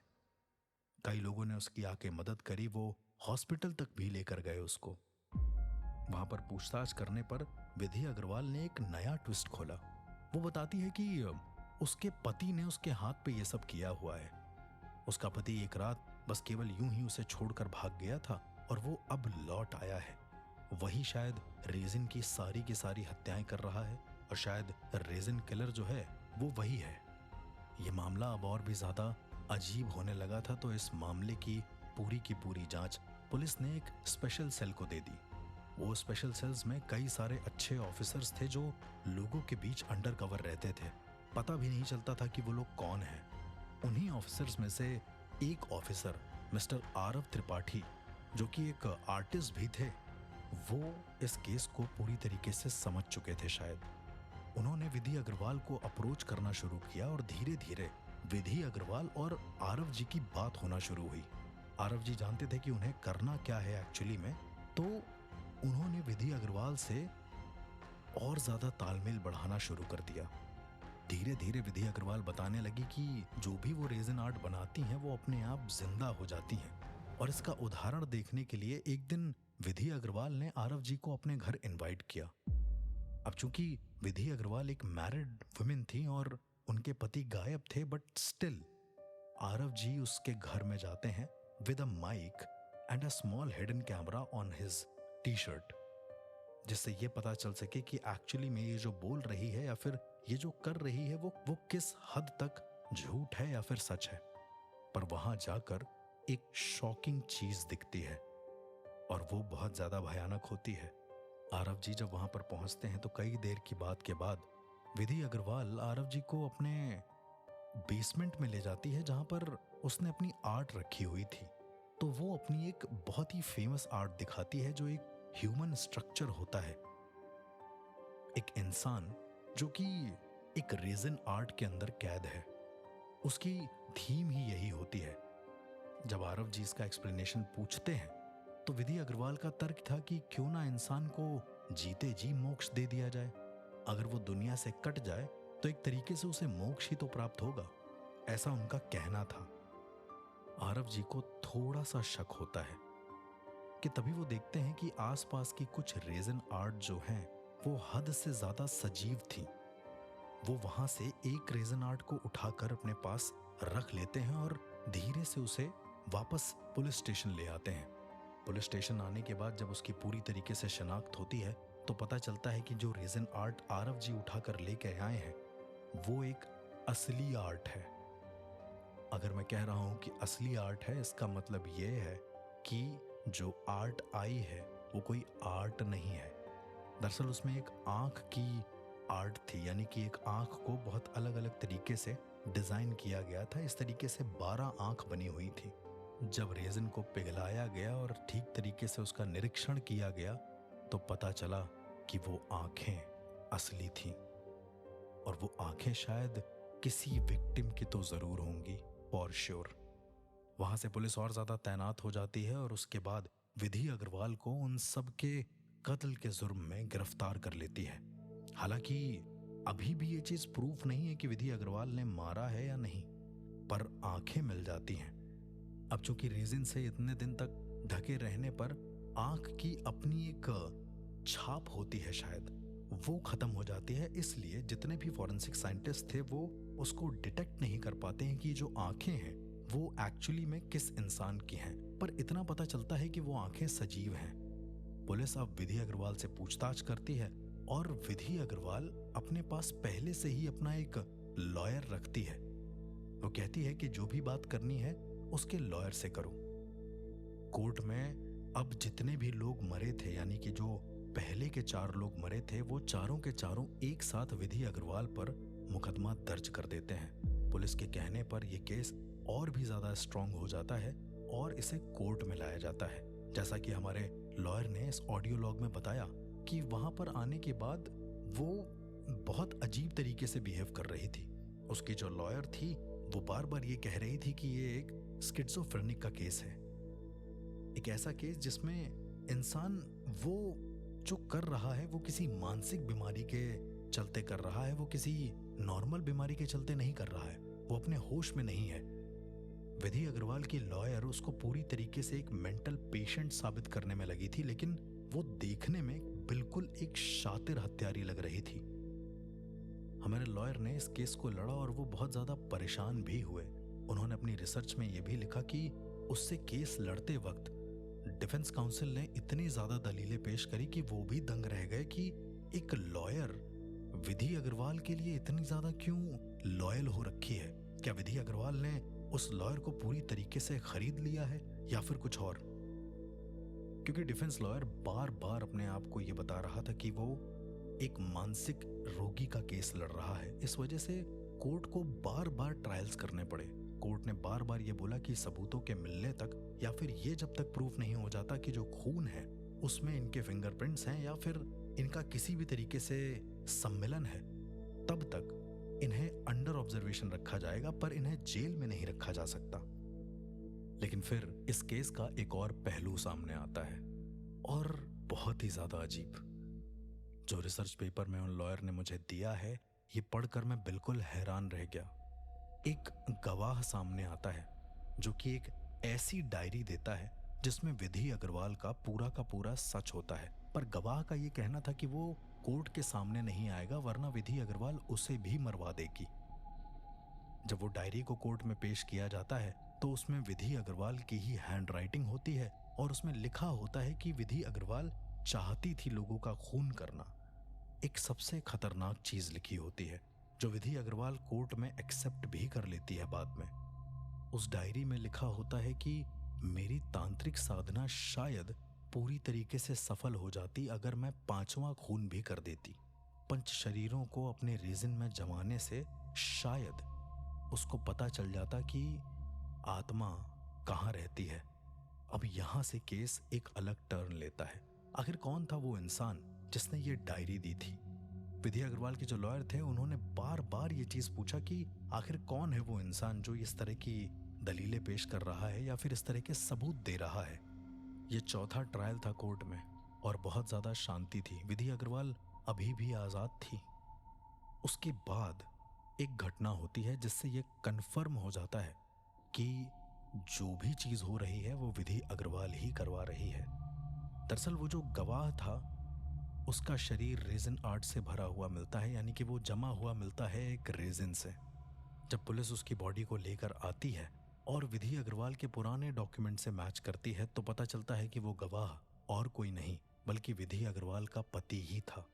कई लोगों ने उसकी आके मदद करी, वो हॉस्पिटल तक भी लेकर गए उसको। वहां पर पूछताछ करने पर विधि अग्रवाल ने एक नया ट्विस्ट खोला। वो बताती है कि उसके पति ने उसके हाथ पे ये सब किया हुआ है। उसका पति एक रात बस केवल यूं ही उसे छोड़कर भाग गया था और वो अब लौट आया है। वही शायद रेजिन की सारी हत्याएं कर रहा है और शायद रेजिन किलर जो है वो वही है। ये मामला अब और भी ज्यादा अजीब होने लगा था, तो इस मामले की पूरी जांच पुलिस ने एक स्पेशल सेल को दे दी। वो स्पेशल सेल्स में कई सारे अच्छे ऑफिसर्स थे जो लोगों के बीच अंडर कवर रहते थे। पता भी नहीं चलता था कि वो लोग कौन हैं। उन्हीं ऑफिसर्स में से एक ऑफिसर मिस्टर आरव त्रिपाठी, जो कि एक आर्टिस्ट भी थे, वो इस केस को पूरी तरीके से समझ चुके थे शायद। उन्होंने विधि अग्रवाल को अप्रोच करना शुरू किया और धीरे धीरे विधि अग्रवाल और आरव जी की बात होना शुरू हुई। आरव जी जानते थे कि उन्हें करना क्या है एक्चुअली में, तो उन्होंने विधि अग्रवाल से और ज्यादा तालमेल बढ़ाना शुरू कर दिया। धीरे धीरे विधि अग्रवाल बताने लगी कि जो भी वो रेजिन आर्ट बनाती हैं वो अपने आप जिंदा हो जाती हैं। और इसका उदाहरण देखने के लिए एक दिन विधि अग्रवाल ने आरव जी को अपने घर इनवाइट किया। अब चूंकि विधि अग्रवाल एक मैरिड वुमेन थी और उनके पति गायब थे, बट स्टिल आरव जी उसके घर में जाते हैं with a mic and a small hidden camera on his T-shirt, जिससे ये पता चल सके कि एक्चुअली में ये जो बोल रही है या फिर ये जो कर रही है वो किस हद तक झूठ है या फिर सच है। पर वहां जाकर एक शॉकिंग चीज दिखती है और वो बहुत ज्यादा भयानक होती है। आरव जी जब वहां पर पहुंचते हैं तो कई देर की बात के बाद विधि अग्रवाल आरव जी को अपने बेसमेंट में ले जाती है जहां पर उसने अपनी आर्ट रखी हुई थी। तो वो अपनी एक बहुत ही फेमस आर्ट दिखाती है जो एक ह्यूमन स्ट्रक्चर होता है, एक इंसान जो कि एक रेजिन आर्ट के अंदर कैद है। उसकी थीम ही यही होती है। जब आरव जी इसका एक्सप्लेनेशन पूछते हैं तो विधि अग्रवाल का तर्क था कि क्यों ना इंसान को जीते जी मोक्ष दे दिया जाए। अगर वो दुनिया से कट जाए तो एक तरीके से उसे मोक्ष ही तो प्राप्त होगा, ऐसा उनका कहना था। आरव जी को थोड़ा सा शक होता है कि तभी वो देखते हैं कि आसपास की कुछ रेजिन आर्ट जो हैं वो हद से ज्यादा सजीव थी। वो वहां से एक रेजिन आर्ट को उठाकर अपने पास रख लेते हैं और धीरे से उसे वापस पुलिस स्टेशन ले आते हैं। पुलिस स्टेशन आने के बाद जब उसकी पूरी तरीके से शिनाख्त होती है तो पता चलता है कि जो रेजिन आर्ट आरव जी उठाकर लेके आए हैं वो एक असली आर्ट है। अगर मैं कह रहा हूं कि असली आर्ट है, इसका मतलब ये है कि जो आर्ट आई है वो कोई आर्ट नहीं है। दरअसल उसमें एक आंख की आर्ट थी, यानी कि एक आंख को बहुत अलग अलग तरीके से डिजाइन किया गया था। इस तरीके से 12 आंख बनी हुई थी। जब रेजिन को पिघलाया गया और ठीक तरीके से उसका निरीक्षण किया गया तो पता चला कि वो आंखें असली थीं और वो आंखें शायद किसी विक्टिम की तो जरूर होंगी, फॉर श्योर। वहां से पुलिस और ज्यादा तैनात हो जाती है और उसके बाद विधि अग्रवाल को उन सब के कत्ल के जुर्म में गिरफ्तार कर लेती है। हालांकि अभी भी ये चीज प्रूफ नहीं है कि विधि अग्रवाल ने मारा है या नहीं, पर आंखें मिल जाती हैं। अब चूंकि रेजिन से इतने दिन तक ढके रहने पर आंख की अपनी एक छाप होती है, शायद वो खत्म हो जाती है, इसलिए जितने भी फॉरेंसिक साइंटिस्ट थे वो उसको डिटेक्ट नहीं कर पाते हैं कि जो आंखें हैं वो एक्चुअली में किस इंसान की हैं। पर इतना पता चलता है कि वो आंखें सजीव हैं। पुलिस अब विधि अग्रवाल से पूछताछ करती है और विधि अग्रवाल अपने पास पहले से ही अपना एक लॉयर रखती है। वो कहती है कि जो भी बात करनी है उसके लॉयर से करो। कोर्ट में अब जितने भी लोग मरे थे, यानी कि जो पहले के 4 लोग मरे थे, वो चारों के चारों एक साथ विधि अग्रवाल पर मुकदमा दर्ज कर देते हैं। पुलिस के कहने पर यह केस और भी ज्यादा स्ट्रांग हो जाता है और इसे कोर्ट में लाया जाता है। जैसा कि हमारे लॉयर ने इस ऑडियो लॉग में बताया कि वहां पर आने के बाद वो बहुत अजीब तरीके से बिहेव कर रही थी। उसकी जो लॉयर थी वो बार बार ये कह रही थी कि ये एक स्किज़ोफ्रेनिक का केस है, एक ऐसा केस जिसमें इंसान वो जो कर रहा है वो किसी मानसिक बीमारी के चलते कर रहा है, वो किसी नॉर्मल बीमारी के चलते नहीं कर रहा है, वो अपने होश में नहीं है। विधि अग्रवाल की लॉयर उसको पूरी तरीके से एक मेंटल पेशेंट साबित करने में लगी थी, लेकिन वो देखने में बिल्कुल एक शातिर हत्यारी लग रही थी। हमारे लॉयर ने इस केस को लड़ा और वो बहुत ज्यादा परेशान भी हुए। उन्होंने अपनी रिसर्च में यह भी लिखा कि उससे केस लड़ते वक्त डिफेंस काउंसिल ने इतनी ज्यादा दलीलें पेश करी कि वो भी दंग रह गए कि एक लॉयर विधि अग्रवाल के लिए इतनी ज्यादा क्यों लॉयल हो रखी है। क्या विधि अग्रवाल ने उस लॉयर को पूरी तरीके से खरीद लिया है या फिर कुछ और? क्योंकि डिफेंस लॉयर बार बार अपने आप को यह बता रहा था कि वो एक मानसिक रोगी का केस लड़ रहा है, इस वजह से कोर्ट को बार बार ट्रायल्स करने पड़े। कोर्ट ने बार बार ये बोला कि सबूतों के मिलने तक या फिर ये जब तक प्रूफ नहीं हो जाता कि जो खून है उसमें इनके फिंगरप्रिंट्स हैं या फिर इनका किसी भी तरीके से सम्मिलन है, तब तक इन्हें अंडर ऑब्जर्वेशन रखा जाएगा, पर इन्हें जेल में नहीं रखा जा सकता। लेकिन फिर इस केस का एक और पहलू सामने आता है और बहुत ही ज्यादा अजीब। जो रिसर्च पेपर में उन लॉयर ने मुझे दिया है, ये पढ़कर मैं बिल्कुल हैरान रह गया। एक गवाह सामने आता है जो कि एक ऐसी डायरी देता है जिसमें विधि अग्रवाल का पूरा सच होता है, पर गवाह का ये कहना था कि वो कोर्ट के सामने नहीं आएगा वरना विधि अग्रवाल उसे भी मरवा देगी। जब वो डायरी को कोर्ट में पेश किया जाता है तो उसमें विधि अग्रवाल की ही हैंडराइटिंग होती है और उसमें लिखा होता है कि विधि अग्रवाल चाहती थी लोगों का खून करना। एक सबसे खतरनाक चीज लिखी होती है जो विधि अग्रवाल कोर्ट में एक्सेप्ट भी कर लेती है बाद में। उस डायरी में लिखा होता है कि मेरी तांत्रिक साधना शायद पूरी तरीके से सफल हो जाती अगर मैं 5वां खून भी कर देती। पंच शरीरों को अपने रेजिन में जमाने से शायद उसको पता चल जाता कि आत्मा कहाँ रहती है। अब यहां से केस एक अलग टर्न लेता है। आखिर कौन था वो इंसान जिसने ये डायरी दी थी? विधि अग्रवाल के जो लॉयर थे उन्होंने बार बार ये चीज पूछा कि आखिर कौन है वो इंसान जो इस तरह की दलीलें पेश कर रहा है या फिर इस तरह के सबूत दे रहा है। ये चौथा ट्रायल था कोर्ट में और बहुत ज्यादा शांति थी। विधि अग्रवाल अभी भी आजाद थी। उसके बाद एक घटना होती है जिससे ये कन्फर्म हो जाता है कि जो भी चीज हो रही है वो विधि अग्रवाल ही करवा रही है। दरअसल वो जो गवाह था उसका शरीर रेजिन आर्ट से भरा हुआ मिलता है, यानी कि वो जमा हुआ मिलता है एक रेजिन से। जब पुलिस उसकी बॉडी को लेकर आती है और विधि अग्रवाल के पुराने डॉक्यूमेंट से मैच करती है तो पता चलता है कि वो गवाह और कोई नहीं बल्कि विधि अग्रवाल का पति ही था।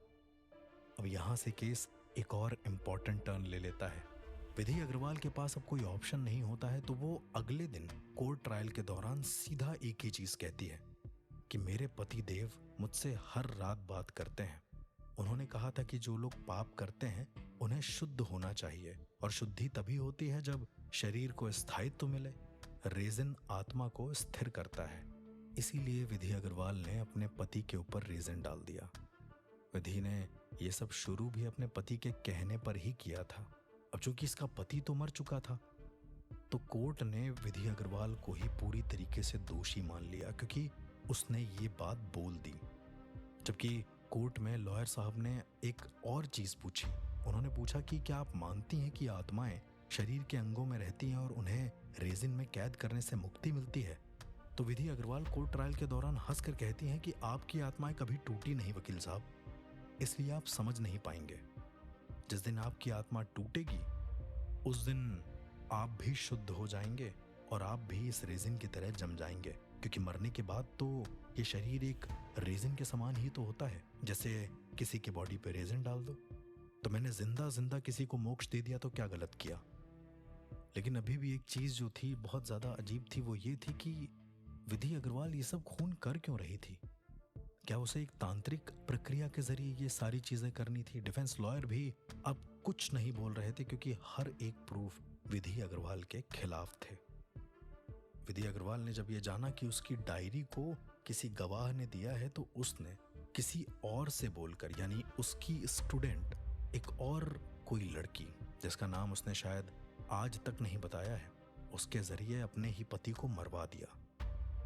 अब यहां से केस एक और इम्पोर्टेंट टर्न ले लेता है। विधि अग्रवाल के पास अब कोई ऑप्शन नहीं होता है तो वो अगले दिन कोर्ट ट्रायल के दौरान सीधा एक ही चीज कहती है कि मेरे पति देव मुझसे हर रात बात करते हैं। उन्होंने कहा था कि जो लोग पाप करते हैं उन्हें शुद्ध होना चाहिए और शुद्धि तभी होती है जब शरीर को स्थायित्व मिले। रेजिन आत्मा को स्थिर करता है, इसीलिए विधि अग्रवाल ने अपने पति के ऊपर रेजिन डाल दिया। विधि ने यह सब शुरू भी अपने पति के कहने पर ही किया था। अब चूंकि इसका पति तो मर चुका था तो कोर्ट ने विधि अग्रवाल को ही पूरी तरीके से दोषी मान लिया क्योंकि उसने ये बात बोल दी। जबकि कोर्ट में लॉयर साहब ने एक और चीज पूछी। उन्होंने पूछा कि क्या आप मानती हैं कि आत्माएं शरीर के अंगों में रहती हैं और उन्हें रेजिन में कैद करने से मुक्ति मिलती है? तो विधि अग्रवाल कोर्ट ट्रायल के दौरान हंसकर कहती हैं कि आपकी आत्माएं कभी टूटी नहीं वकील साहब, इसलिए आप समझ नहीं पाएंगे। जिस दिन आपकी आत्मा टूटेगी उस दिन आप भी शुद्ध हो जाएंगे और आप भी इस रेजिन की तरह जम जाएंगे, क्योंकि मरने के बाद तो ये शरीर एक रेजिन के समान ही तो होता है। जैसे किसी की बॉडी पे रेजिन डाल दो। तो मैंने जिंदा जिंदा किसी को मोक्ष दे दिया तो क्या गलत किया? लेकिन अभी भी एक चीज जो थी बहुत ज्यादा अजीब थी, वो ये थी कि विधि अग्रवाल ये सब खून कर क्यों रही थी? क्या उसे एक तांत्रिक प्रक्रिया के जरिए ये सारी चीजें करनी थी? डिफेंस लॉयर भी अब कुछ नहीं बोल रहे थे, क्योंकि हर एक प्रूफ विधि अग्रवाल के खिलाफ थे। विधि अग्रवाल ने जब ये जाना कि उसकी डायरी को किसी गवाह ने दिया है, तो उसने किसी और से बोलकर, यानी उसकी स्टूडेंट, एक और कोई लड़की जिसका नाम उसने शायद आज तक नहीं बताया है, उसके जरिए अपने ही पति को मरवा दिया।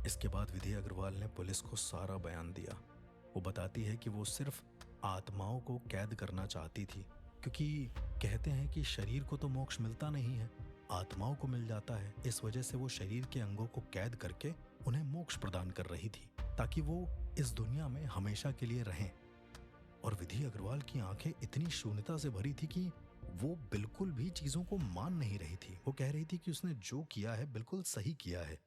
इसके बाद विधि अग्रवाल ने पुलिस को सारा बयान दिया। वो बताती है कि वो सिर्फ आत्माओं को कैद करना चाहती थी, क्योंकि कहते हैं कि शरीर को तो मोक्ष मिलता नहीं है, आत्माओं को मिल जाता है। इस वजह से वो शरीर के अंगों को कैद करके उन्हें मोक्ष प्रदान कर रही थी, ताकि वो इस दुनिया में हमेशा के लिए रहें। और विधि अग्रवाल की आंखें इतनी शून्यता से भरी थी कि वो बिल्कुल भी चीजों को मान नहीं रही थी। वो कह रही थी कि उसने जो किया है बिल्कुल सही किया है।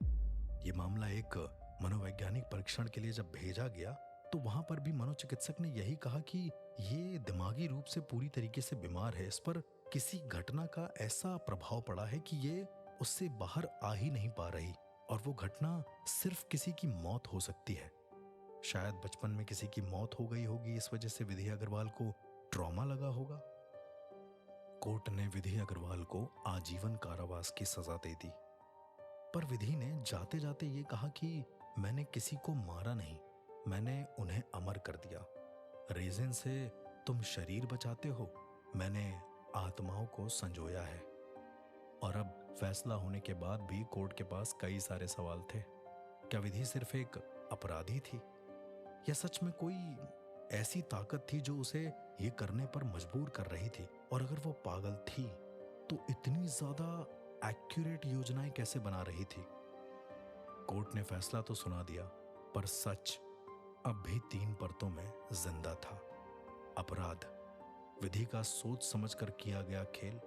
ये मामला एक मनोवैज्ञानिक परीक्षण के लिए जब भेजा गया, तो वहां पर भी मनोचिकित्सक ने यही कहा कि ये दिमागी रूप से पूरी तरीके से बीमार है, इस पर किसी घटना का ऐसा प्रभाव पड़ा है कि ये उससे बाहर आ ही नहीं पा रही, और वो घटना सिर्फ किसी की मौत हो सकती है। शायद बचपन में किसी की मौत हो गई होगी, इस वजह से विधि अग्रवाल को ट्रॉमा लगा होगा। कोर्ट ने विधि अग्रवाल को आजीवन कारावास की सजा दे दी, पर विधि ने जाते जाते ये कहा कि मैंने किसी को मारा नहीं, मैंने उन्हें अमर कर दिया। रेजिन से तुम शरीर बचाते हो, मैंने आत्माओं को संजोया है। और अब फैसला होने के बाद भी कोर्ट के पास कई सारे सवाल थे। क्या विधि सिर्फ एक अपराधी थी, या सच में कोई ऐसी ताकत थी जो उसे ये करने पर मजबूर कर रही थी? और अगर वो पागल थी तो इतनी ज्यादा एक्यूरेट योजनाएं कैसे बना रही थी? कोर्ट ने फैसला तो सुना दिया, पर सच अब भी 3 परतों में जिंदा था। अपराध, विधि का सोच समझकर किया गया खेल,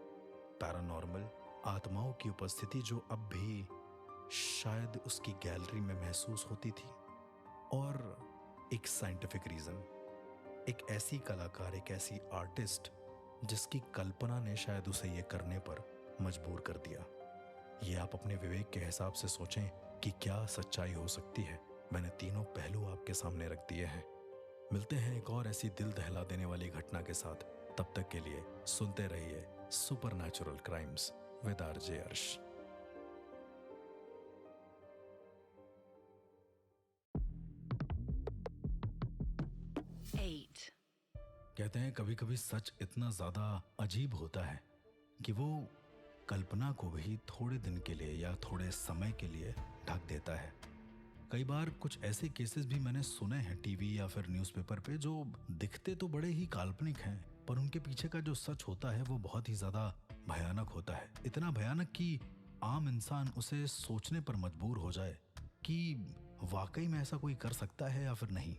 पैरानॉर्मल, आत्माओं की उपस्थिति जो अब भी शायद उसकी गैलरी में महसूस होती थी, और एक साइंटिफिक रीजन, एक ऐसी कलाकार, एक ऐसी आर्टिस्ट जिसकी कल्पना ने शायद उसे ये करने पर मजबूर कर दिया। ये आप अपने विवेक के हिसाब से सोचें कि क्या सच्चाई हो सकती है। मैंने तीनों पहलू आपके सामने रख दिए हैं। मिलते हैं एक और ऐसी दिल दहला देने वाली घटना के साथ। तब तक के लिए सुनते रहिए सुपरनैचुरल क्राइम्स विद आरजे अर्श। कहते हैं कभी कभी सच इतना ज्यादा अजीब होता है कि वो कल्पना को भी थोड़े दिन के लिए या थोड़े समय के लिए ढक देता है। कई बार कुछ ऐसे केसेस भी मैंने सुने हैं टीवी या फिर न्यूज़पेपर पे, जो दिखते तो बड़े ही काल्पनिक हैं, पर उनके पीछे का जो सच होता है वो बहुत ही ज्यादा भयानक होता है। इतना भयानक कि आम इंसान उसे सोचने पर मजबूर हो जाए कि वाकई में ऐसा कोई कर सकता है या फिर नहीं।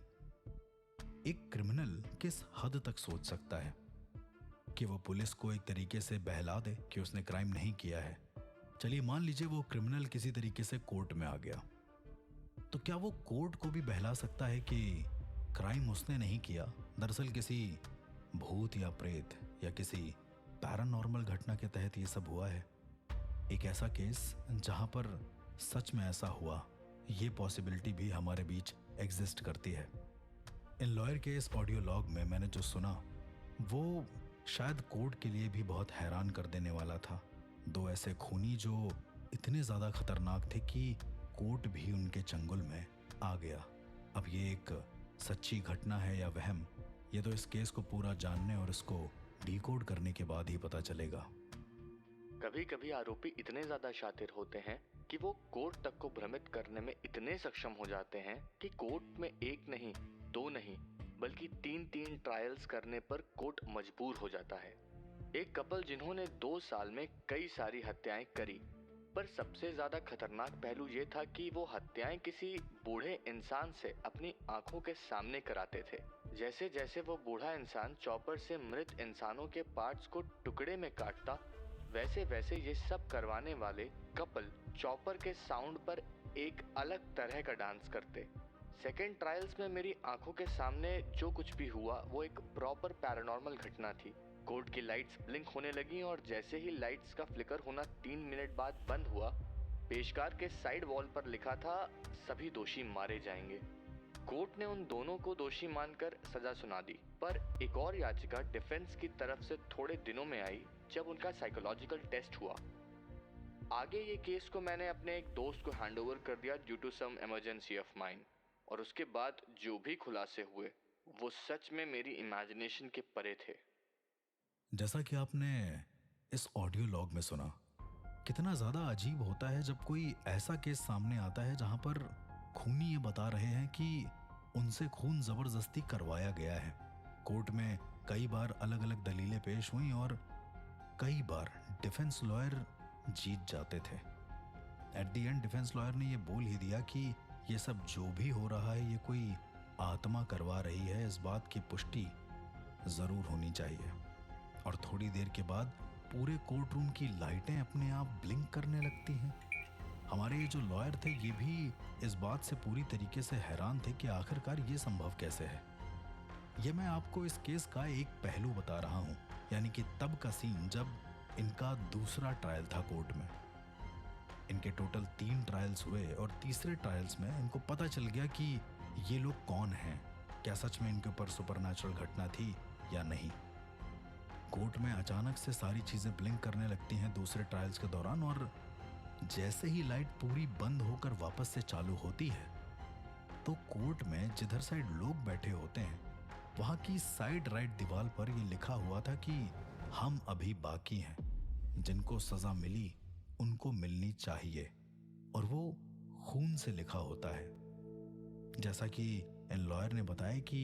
एक क्रिमिनल किस हद तक सोच सकता है कि वो पुलिस को एक तरीके से बहला दे कि उसने क्राइम नहीं किया है। चलिए मान लीजिए वो क्रिमिनल किसी तरीके से कोर्ट में आ गया, तो क्या वो कोर्ट को भी बहला सकता है कि क्राइम उसने नहीं किया, दरअसल किसी भूत या प्रेत या किसी पैरानॉर्मल घटना के तहत ये सब हुआ है? एक ऐसा केस जहां पर सच में ऐसा हुआ, ये पॉसिबिलिटी भी हमारे बीच एग्जिस्ट करती है। इन लॉयर के इस ऑडियो लॉग में मैंने जो सुना वो शायद कोर्ट के लिए भी बहुत हैरान कर देने वाला था। 2 ऐसे खूनी जो इतने ज़्यादा खतरनाक थे कि कोर्ट भी उनके चंगुल में आ गया। अब ये एक सच्ची घटना है या वहम, ये तो इस केस को पूरा जानने और इसको डिकोड करने के बाद ही पता चलेगा। कभी कभी आरोपी इतने ज्यादा शातिर होते हैं कि वो कोर्ट तक को भ्रमित करने में इतने सक्षम हो जाते हैं कि कोर्ट में 1 नहीं 2 नहीं बल्कि 3-3 ट्रायल्स करने पर कोर्ट मजबूर हो जाता है। एक कपल जिन्होंने 2 साल में कई सारी हत्याएं करी, पर सबसे ज्यादा खतरनाक पहलू ये था कि वो हत्याएं किसी बूढ़े इंसान से अपनी आंखों के सामने कराते थे। जैसे जैसे वो बूढ़ा इंसान चॉपर से मृत इंसानों के पार्ट्स को टुकड़े में काटता, वैसे वैसे ये सब करवाने वाले कपल चॉपर के साउंड पर एक अलग तरह का डांस करते। सेकेंड ट्रायल्स में मेरी आंखों के सामने जो कुछ भी हुआ वो एक प्रॉपर पैरानॉर्मल घटना थी। कोर्ट की लाइट्स ब्लिंक होने लगी और जैसे ही लाइट्स का फ्लिकर होना 3 मिनट बाद बंद हुआ, पेशकार के साइड वॉल पर लिखा था, सभी दोषी मारे जाएंगे। कोर्ट ने उन दोनों को दोषी मानकर सजा सुना दी, पर एक और याचिका डिफेंस की तरफ से थोड़े दिनों में आई जब उनका साइकोलॉजिकल टेस्ट हुआ। आगे ये केस को मैंने अपने एक दोस्त को हैंडओवर कर दिया due to some emergency of mind, और उसके बाद जो भी खुलासे हुए वो सच में मेरी इमेजिनेशन के परे थे। जैसा कि आपने इस ऑडियो लॉग में सुना, कितना ज्यादा अजीब होता है जब कोई ऐसा केस सामने आता है जहां पर खूनी ये बता रहे हैं कि उनसे खून जबरदस्ती करवाया गया है। कोर्ट में कई बार अलग अलग दलीलें पेश हुई और कई बार डिफेंस लॉयर जीत जाते थे। At the end defence lawyer ने ये बोल ही दिया कि ये सब जो भी हो रहा है ये कोई आत्मा करवा रही है, इस बात की पुष्टि जरूर होनी चाहिए। और थोड़ी देर के बाद पूरे कोर्ट रूम की लाइटें अपने आप ब्लिंक करने लगती हैं। हमारे ये जो लॉयर थे ये भी इस बात से पूरी तरीके से हैरान थे कि आखिरकार ये संभव कैसे है। ये मैं आपको इस केस का एक पहलू बता रहा हूँ, यानी कि तब का सीन जब इनका दूसरा ट्रायल था कोर्ट में। इनके टोटल 3 ट्रायल्स हुए और तीसरे ट्रायल्स में इनको पता चल गया कि ये लोग कौन हैं, क्या सच में इनके ऊपर सुपरनैचुरल घटना थी या नहीं। कोर्ट में अचानक से सारी चीजें ब्लिंक करने लगती हैं दूसरे ट्रायल्स के दौरान, और जैसे ही लाइट पूरी बंद होकर वापस से चालू होती है तो कोर्ट में जिधर साइड लोग बैठे होते हैं वहां की साइड राइट दीवार पर यह लिखा हुआ था कि हम अभी बाकी हैं, जिनको सजा मिली उनको मिलनी चाहिए, और वो खून से लिखा होता है। जैसा कि इन लॉयर ने बताया कि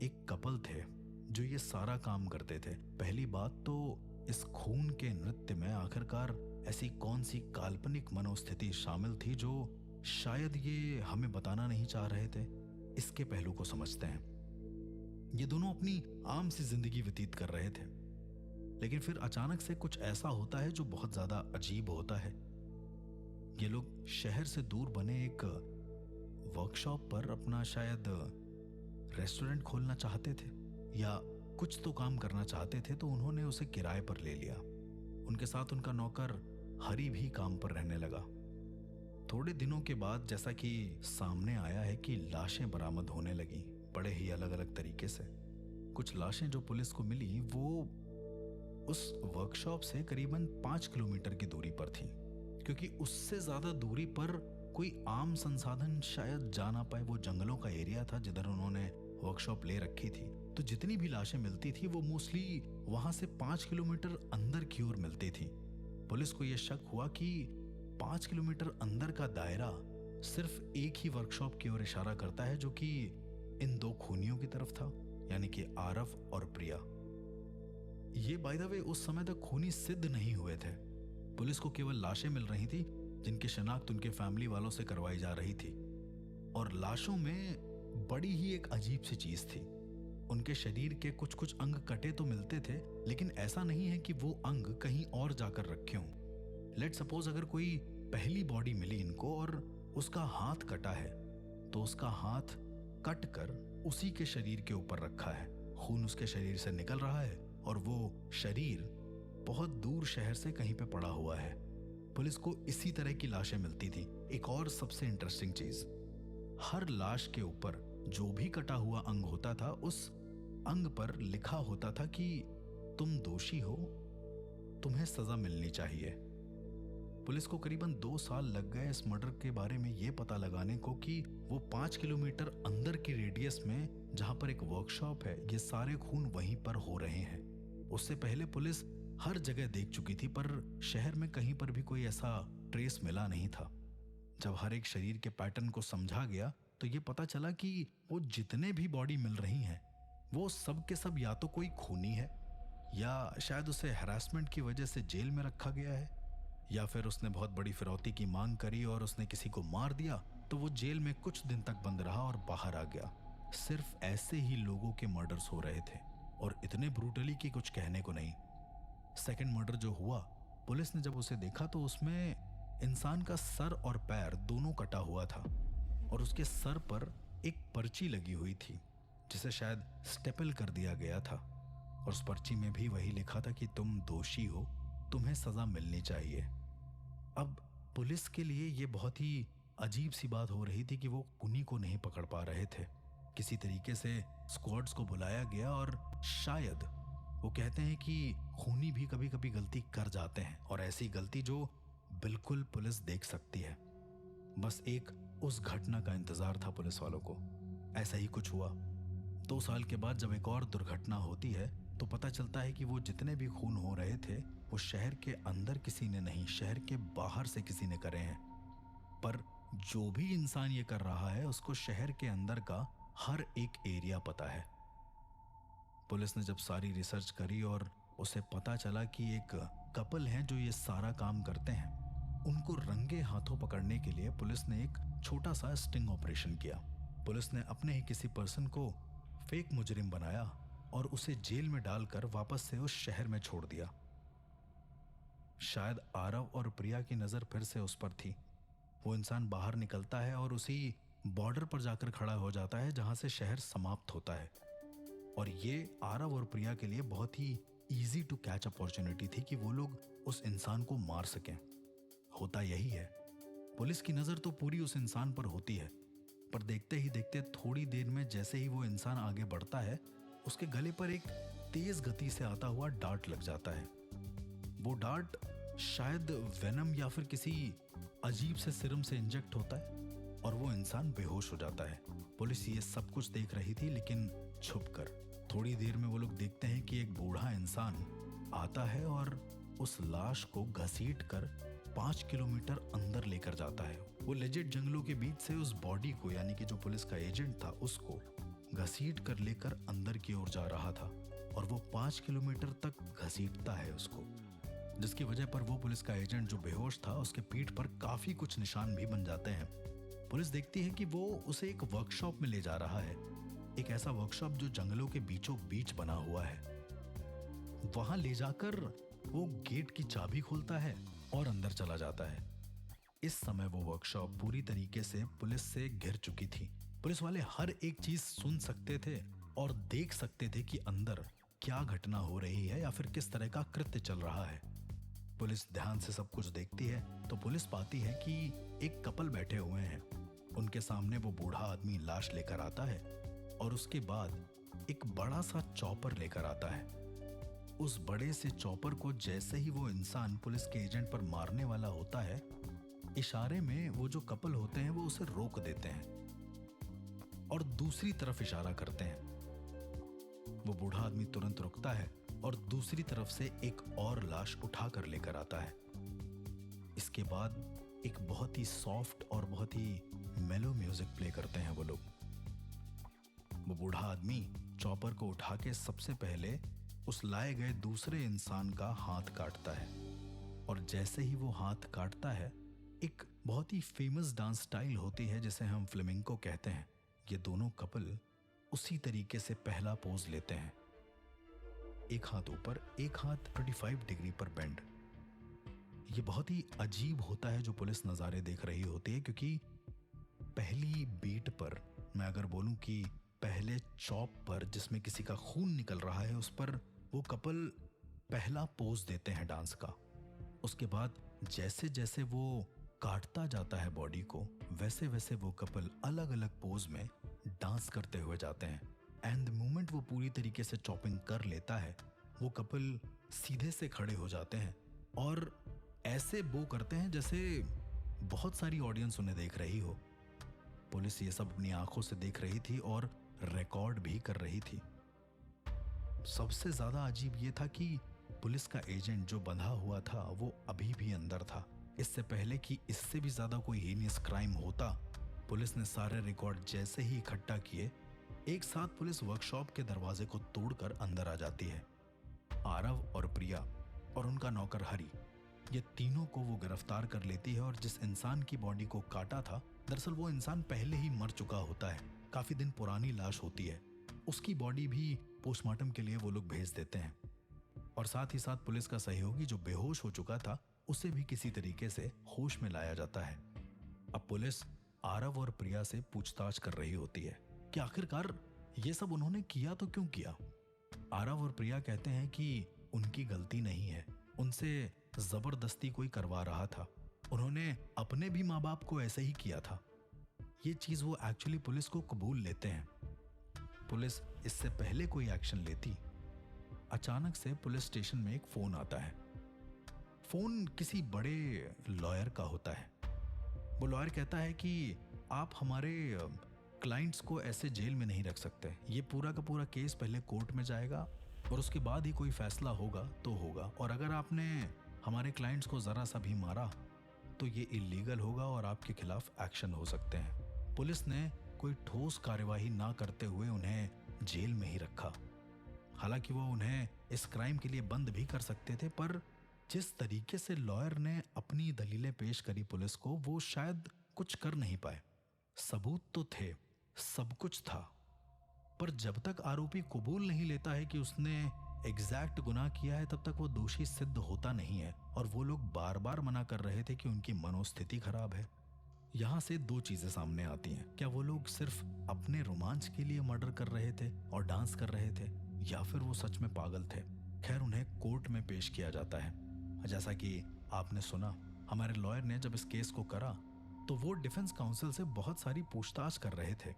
एक कपल थे जो ये सारा काम करते थे। पहली बात तो इस खून के नृत्य में आखिरकार ऐसी कौन सी काल्पनिक मनोस्थिति शामिल थी जो शायद ये हमें बताना नहीं चाह रहे थे। इसके पहलू को समझते हैं। ये दोनों अपनी आम सी जिंदगी व्यतीत कर रहे थे, लेकिन फिर अचानक से कुछ ऐसा होता है जो बहुत ज्यादा अजीब होता है। ये लोग शहर से दूर बने एक वर्कशॉप पर अपना शायद रेस्टोरेंट खोलना चाहते थे या कुछ तो काम करना चाहते थे, तो उन्होंने उसे किराए पर ले लिया। उनके साथ उनका नौकर हरी भी काम पर रहने लगा। थोड़े दिनों के बाद जैसा कि सामने आया है कि लाशें बरामद होने लगी, बड़े ही अलग अलग तरीके से। कुछ लाशें जो पुलिस को मिली वो उस वर्कशॉप से करीबन 5 किलोमीटर की दूरी पर थी, क्योंकि उससे ज्यादा दूरी पर कोई आम संसाधन शायद जा ना पाए। वो जंगलों का एरिया था जिधर उन्होंने वर्कशॉप ले रखी थी, तो जितनी भी लाशें मिलती थी वो मोस्टली वहां से 5 किलोमीटर अंदर की ओर मिलती थी। पुलिस को यह शक हुआ कि 5 किलोमीटर अंदर का दायरा सिर्फ एक ही वर्कशॉप की ओर इशारा करता है, जो कि इन 2 खूनियों की तरफ था, यानी कि आरव और प्रिया। ये बाय द वे उस समय तक खूनी सिद्ध नहीं हुए थे। पुलिस को केवल लाशें मिल रही थी जिनकी शिनाख्त उनके फैमिली वालों से करवाई जा रही थी, और लाशों में बड़ी ही एक अजीब सी चीज थी। उनके शरीर के कुछ कुछ अंग कटे तो मिलते थे, लेकिन ऐसा नहीं है कि वो अंग कहीं और जाकर रखे हों। लेट सपोज अगर कोई पहली बॉडी मिली इनको और उसका हाथ कटा है, तो उसका हाथ कट कर उसी के शरीर के ऊपर रखा है, खून उसके शरीर से निकल रहा है और वो शरीर बहुत दूर शहर से कहीं पे पड़ा हुआ है। पुलिस को इसी तरह की लाशें मिलती थी। एक और सबसे इंटरेस्टिंग चीज, हर लाश के ऊपर जो भी कटा हुआ अंग होता था, उस अंग पर लिखा होता था कि तुम दोषी हो, तुम्हें सजा मिलनी चाहिए। पुलिस को करीबन 2 साल लग गए इस मर्डर के बारे में ये पता लगाने को कि वो 5 किलोमीटर अंदर की रेडियस में जहां पर एक वर्कशॉप है, ये सारे खून वहीं पर हो रहे हैं। उससे पहले पुलिस हर जगह देख चुकी थी, पर शहर में कहीं पर भी कोई ऐसा ट्रेस मिला नहीं था। जब हर एक शरीर के पैटर्न को समझा गया तो ये पता चला कि वो जितने भी बॉडी मिल रही हैं वो सब के सब या तो कोई खूनी है, या शायद उसे हैरेसमेंट की वजह से जेल में रखा गया है, या फिर उसने बहुत बड़ी फिरौती की मांग करी और उसने किसी को मार दिया तो वो जेल में कुछ दिन तक बंद रहा और बाहर आ गया। सिर्फ ऐसे ही लोगों के मर्डर्स हो रहे थे और इतने ब्रूटली कि कुछ कहने को नहीं। सेकंड मर्डर जो हुआ, पुलिस ने जब उसे देखा तो उसमें इंसान का सर और पैर दोनों कटा हुआ था और उसके सर पर एक पर्ची लगी हुई थी जिसे शायद स्टेपल कर दिया गया था और उस पर्ची में भी वही लिखा था कि तुम दोषी हो, तुम्हें सजा मिलनी चाहिए। अब पुलिस के लिए ये बहुत ही अजीब सी बात हो रही थी कि वो खूनी को नहीं पकड़ पा रहे थे। किसी तरीके से स्क्वाड्स को बुलाया गया और शायद वो कहते हैं कि खूनी भी कभी कभी गलती कर जाते हैं और ऐसी गलती जो बिल्कुल पुलिस देख सकती है। बस एक उस घटना का इंतजार था पुलिस वालों को। ऐसा ही कुछ हुआ। 2 साल के बाद जब एक और दुर्घटना होती है तो पता चलता है कि वो जितने भी खून हो रहे थे वो शहर के अंदर किसी ने नहीं, शहर के बाहर से किसी ने करे हैं। पर जो भी इंसान ये कर रहा है उसको शहर के अंदर का हर एक एरिया पता है। पुलिस ने जब सारी रिसर्च करी और उसे पता चला कि एक कपल हैं जो ये सारा काम करते हैं, उनको रंगे हाथों पकड़ने के लिए पुलिस ने एक छोटा सा स्टिंग ऑपरेशन किया। पुलिस ने अपने ही किसी पर्सन को फेक मुजरिम बनाया और उसे जेल में डालकर वापस से उस शहर में छोड़ दिया। शायद आरव और प्रिया की नजर फिर से उस पर थी। वो इंसान बाहर निकलता है और उसी बॉर्डर पर जाकर खड़ा हो जाता है जहां से शहर समाप्त होता है। और ये आरव और प्रिया के लिए बहुत ही इजी टू कैच अपॉर्चुनिटी थी कि वो लोग उस इंसान को मार सकें। होता यही है, पुलिस की नजर तो पूरी उस इंसान पर होती है, पर देखते ही देखते थोड़ी देर में जैसे ही वो इंसान आगे बढ़ता है उसके गले पर एक तेज गति से आता हुआ डार्ट लग जाता है। वो डार्ट शायद वेनम या फिर किसी अजीब से सिरम से इंजेक्ट होता है और वो इंसान बेहोश हो जाता है। पुलिस ये सब कुछ देख रही थी लेकिन छुपकर। थोड़ी देर में वो लोग देखते हैं कि एक बूढ़ा इंसान आता है और उस लाश को घसीट कर 5 किलोमीटर अंदर लेकर जाता है। वो लेजेंड जंगलों के बीच से उस बॉडी को, यानी कि जो पुलिस का एजेंट था, उसको घसीट कर लेकर अंदर की ओर जा रहा था और वो 5 किलोमीटर तक घसीटता है उसको, जिसकी वजह पर वो पुलिस का एजेंट जो बेहोश था उसके पीठ पर काफी कुछ निशान भी बन जाते हैं। पुलिस देखती है कि वो उसे एक वर्कशॉप में ले जा रहा है, एक ऐसा वर्कशॉप जो जंगलों के बीचों बीच बना हुआ है। वहां ले जाकर वो गेट की चाबी खोलता है और अंदर चला जाता है। इस समय वो वर्कशॉप पूरी तरीके से पुलिस से घिर चुकी थी। पुलिस वाले हर एक चीज सुन सकते थे और देख सकते थे कि अंदर क्या घटना हो रही है या फिर किस तरह का कृत्य चल रहा है। पुलिस ध्यान से सब कुछ देखती है तो पुलिस पाती है कि एक कपल बैठे हुए हैं। उनके सामने वो बूढ़ा आदमी लाश लेकर आता है और उसके बाद एक बड़ा सा चॉपर लेकर आता है। उस बड़े से चॉपर को जैसे ही वो इंसान पुलिस के एजेंट पर मारने वाला होता है, इशारे में वो जो कपल होते हैं वो उसे रोक देते हैं और दूसरी तरफ इशारा करते हैं। वो बूढ़ा आदमी तुरंत रुकता है और दूसरी तरफ से एक और लाश उठाकर लेकर आता है। इसके बाद एक बहुत ही सॉफ्ट और बहुत ही मेलो म्यूजिक प्ले करते हैं वो लोग। वो बूढ़ा आदमी चॉपर को उठा के सबसे पहले उस लाए गए दूसरे इंसान का हाथ काटता है और जैसे ही वो हाथ काटता है, एक बहुत ही फेमस डांस स्टाइल होती है जिसे हम फ्लेमिंको कहते हैं। ये दोनों कपल उसी तरीके से पहला पोज लेते हैं, एक हाथ ऊपर, एक हाथ 35 डिग्री पर बेंड। ये बहुत ही अजीब होता है जो पुलिस नज़ारे देख रही होती है, क्योंकि पहली बीट पर मैं अगर बोलूं कि पहले चॉप पर जिसमें किसी का खून निकल रहा है, उस पर वो कपल पहला पोज देते हैं डांस का। उसके बाद जैसे जैसे वो काटता जाता है बॉडी को, वैसे वैसे वो कपल अलग अलग पोज में डांस करते हुए जाते हैं। एंड द मोमेंट वो पूरी तरीके से चॉपिंग कर लेता है, वो कपल सीधे से खड़े हो जाते हैं और ऐसे बो करते हैं जैसे बहुत सारी ऑडियंस उन्हें देख रही हो। पुलिस ये सब अपनी आंखों से देख रही थी और रिकॉर्ड भी कर रही थी। सबसे ज्यादा अजीब ये था कि पुलिस का एजेंट जो बंधा हुआ था वो अभी भी अंदर था। इससे पहले कि इससे भी ज्यादा कोई हीनियस क्राइम होता, पुलिस ने सारे रिकॉर्ड जैसे ही इकट्ठा किए, एक साथ पुलिस वर्कशॉप के दरवाजे को तोड़कर अंदर आ जाती है। आरव और प्रिया और उनका नौकर हरी, ये तीनों को वो गिरफ्तार कर लेती है और जिस इंसान की बॉडी को काटा था, दरअसल वो इंसान पहले ही मर चुका होता है। काफी दिन पुरानी लाश होती है। उसकी बॉडी भी पोस्टमार्टम के लिए वो लोग भेज देते हैं और साथ ही साथ पुलिस का सहयोगी जो बेहोश हो चुका था, उसे भी किसी तरीके से होश में लाया जाता है। अब पुलिस आरव और प्रिया से पूछताछ कर रही होती है कि आखिरकार ये सब उन्होंने किया तो क्यों किया। आरव और प्रिया कहते हैं कि उनकी गलती नहीं है, उनसे जबरदस्ती कोई करवा रहा था, उन्होंने अपने भी माँ बाप को ऐसे ही किया था। ये चीज वो एक्चुअली पुलिस को कबूल लेते हैं। पुलिस इससे पहले कोई एक्शन लेती, अचानक से पुलिस स्टेशन में एक फोन आता है। फोन किसी बड़े लॉयर का होता है। वो लॉयर कहता है कि आप हमारे क्लाइंट्स को ऐसे जेल में नहीं रख सकते, ये पूरा का पूरा केस पहले कोर्ट में जाएगा और उसके बाद ही कोई फैसला होगा तो होगा, और अगर आपने हमारे क्लाइंट्स को जरा सा भी मारा तो ये इलीगल होगा और आपके खिलाफ एक्शन हो सकते हैं। पुलिस ने कोई ठोस कार्यवाही ना करते हुए उन्हें जेल में ही रखा। हालांकि वो उन्हें इस क्राइम के लिए बंद भी कर सकते थे, पर जिस तरीके से लॉयर ने अपनी दलीलें पेश करी पुलिस को, वो शायद कुछ कर नहीं पाए। सबूत तो थे, सब कुछ था, पर जब तक आरोपी कबूल नहीं लेता है कि उसने एग्जैक्ट गुनाह किया है, तब तक वो दोषी सिद्ध होता नहीं है। और वो लोग बार बार मना कर रहे थे कि उनकी मनोस्थिति खराब है। यहाँ से दो चीजें सामने आती हैं, क्या वो लोग सिर्फ अपने रोमांच के लिए मर्डर कर रहे थे और डांस कर रहे थे, या फिर वो सच में पागल थे। खैर, उन्हें कोर्ट में पेश किया जाता है। जैसा कि आपने सुना, हमारे लॉयर ने जब इस केस को करा तो वो डिफेंस काउंसिल से बहुत सारी पूछताछ कर रहे थे।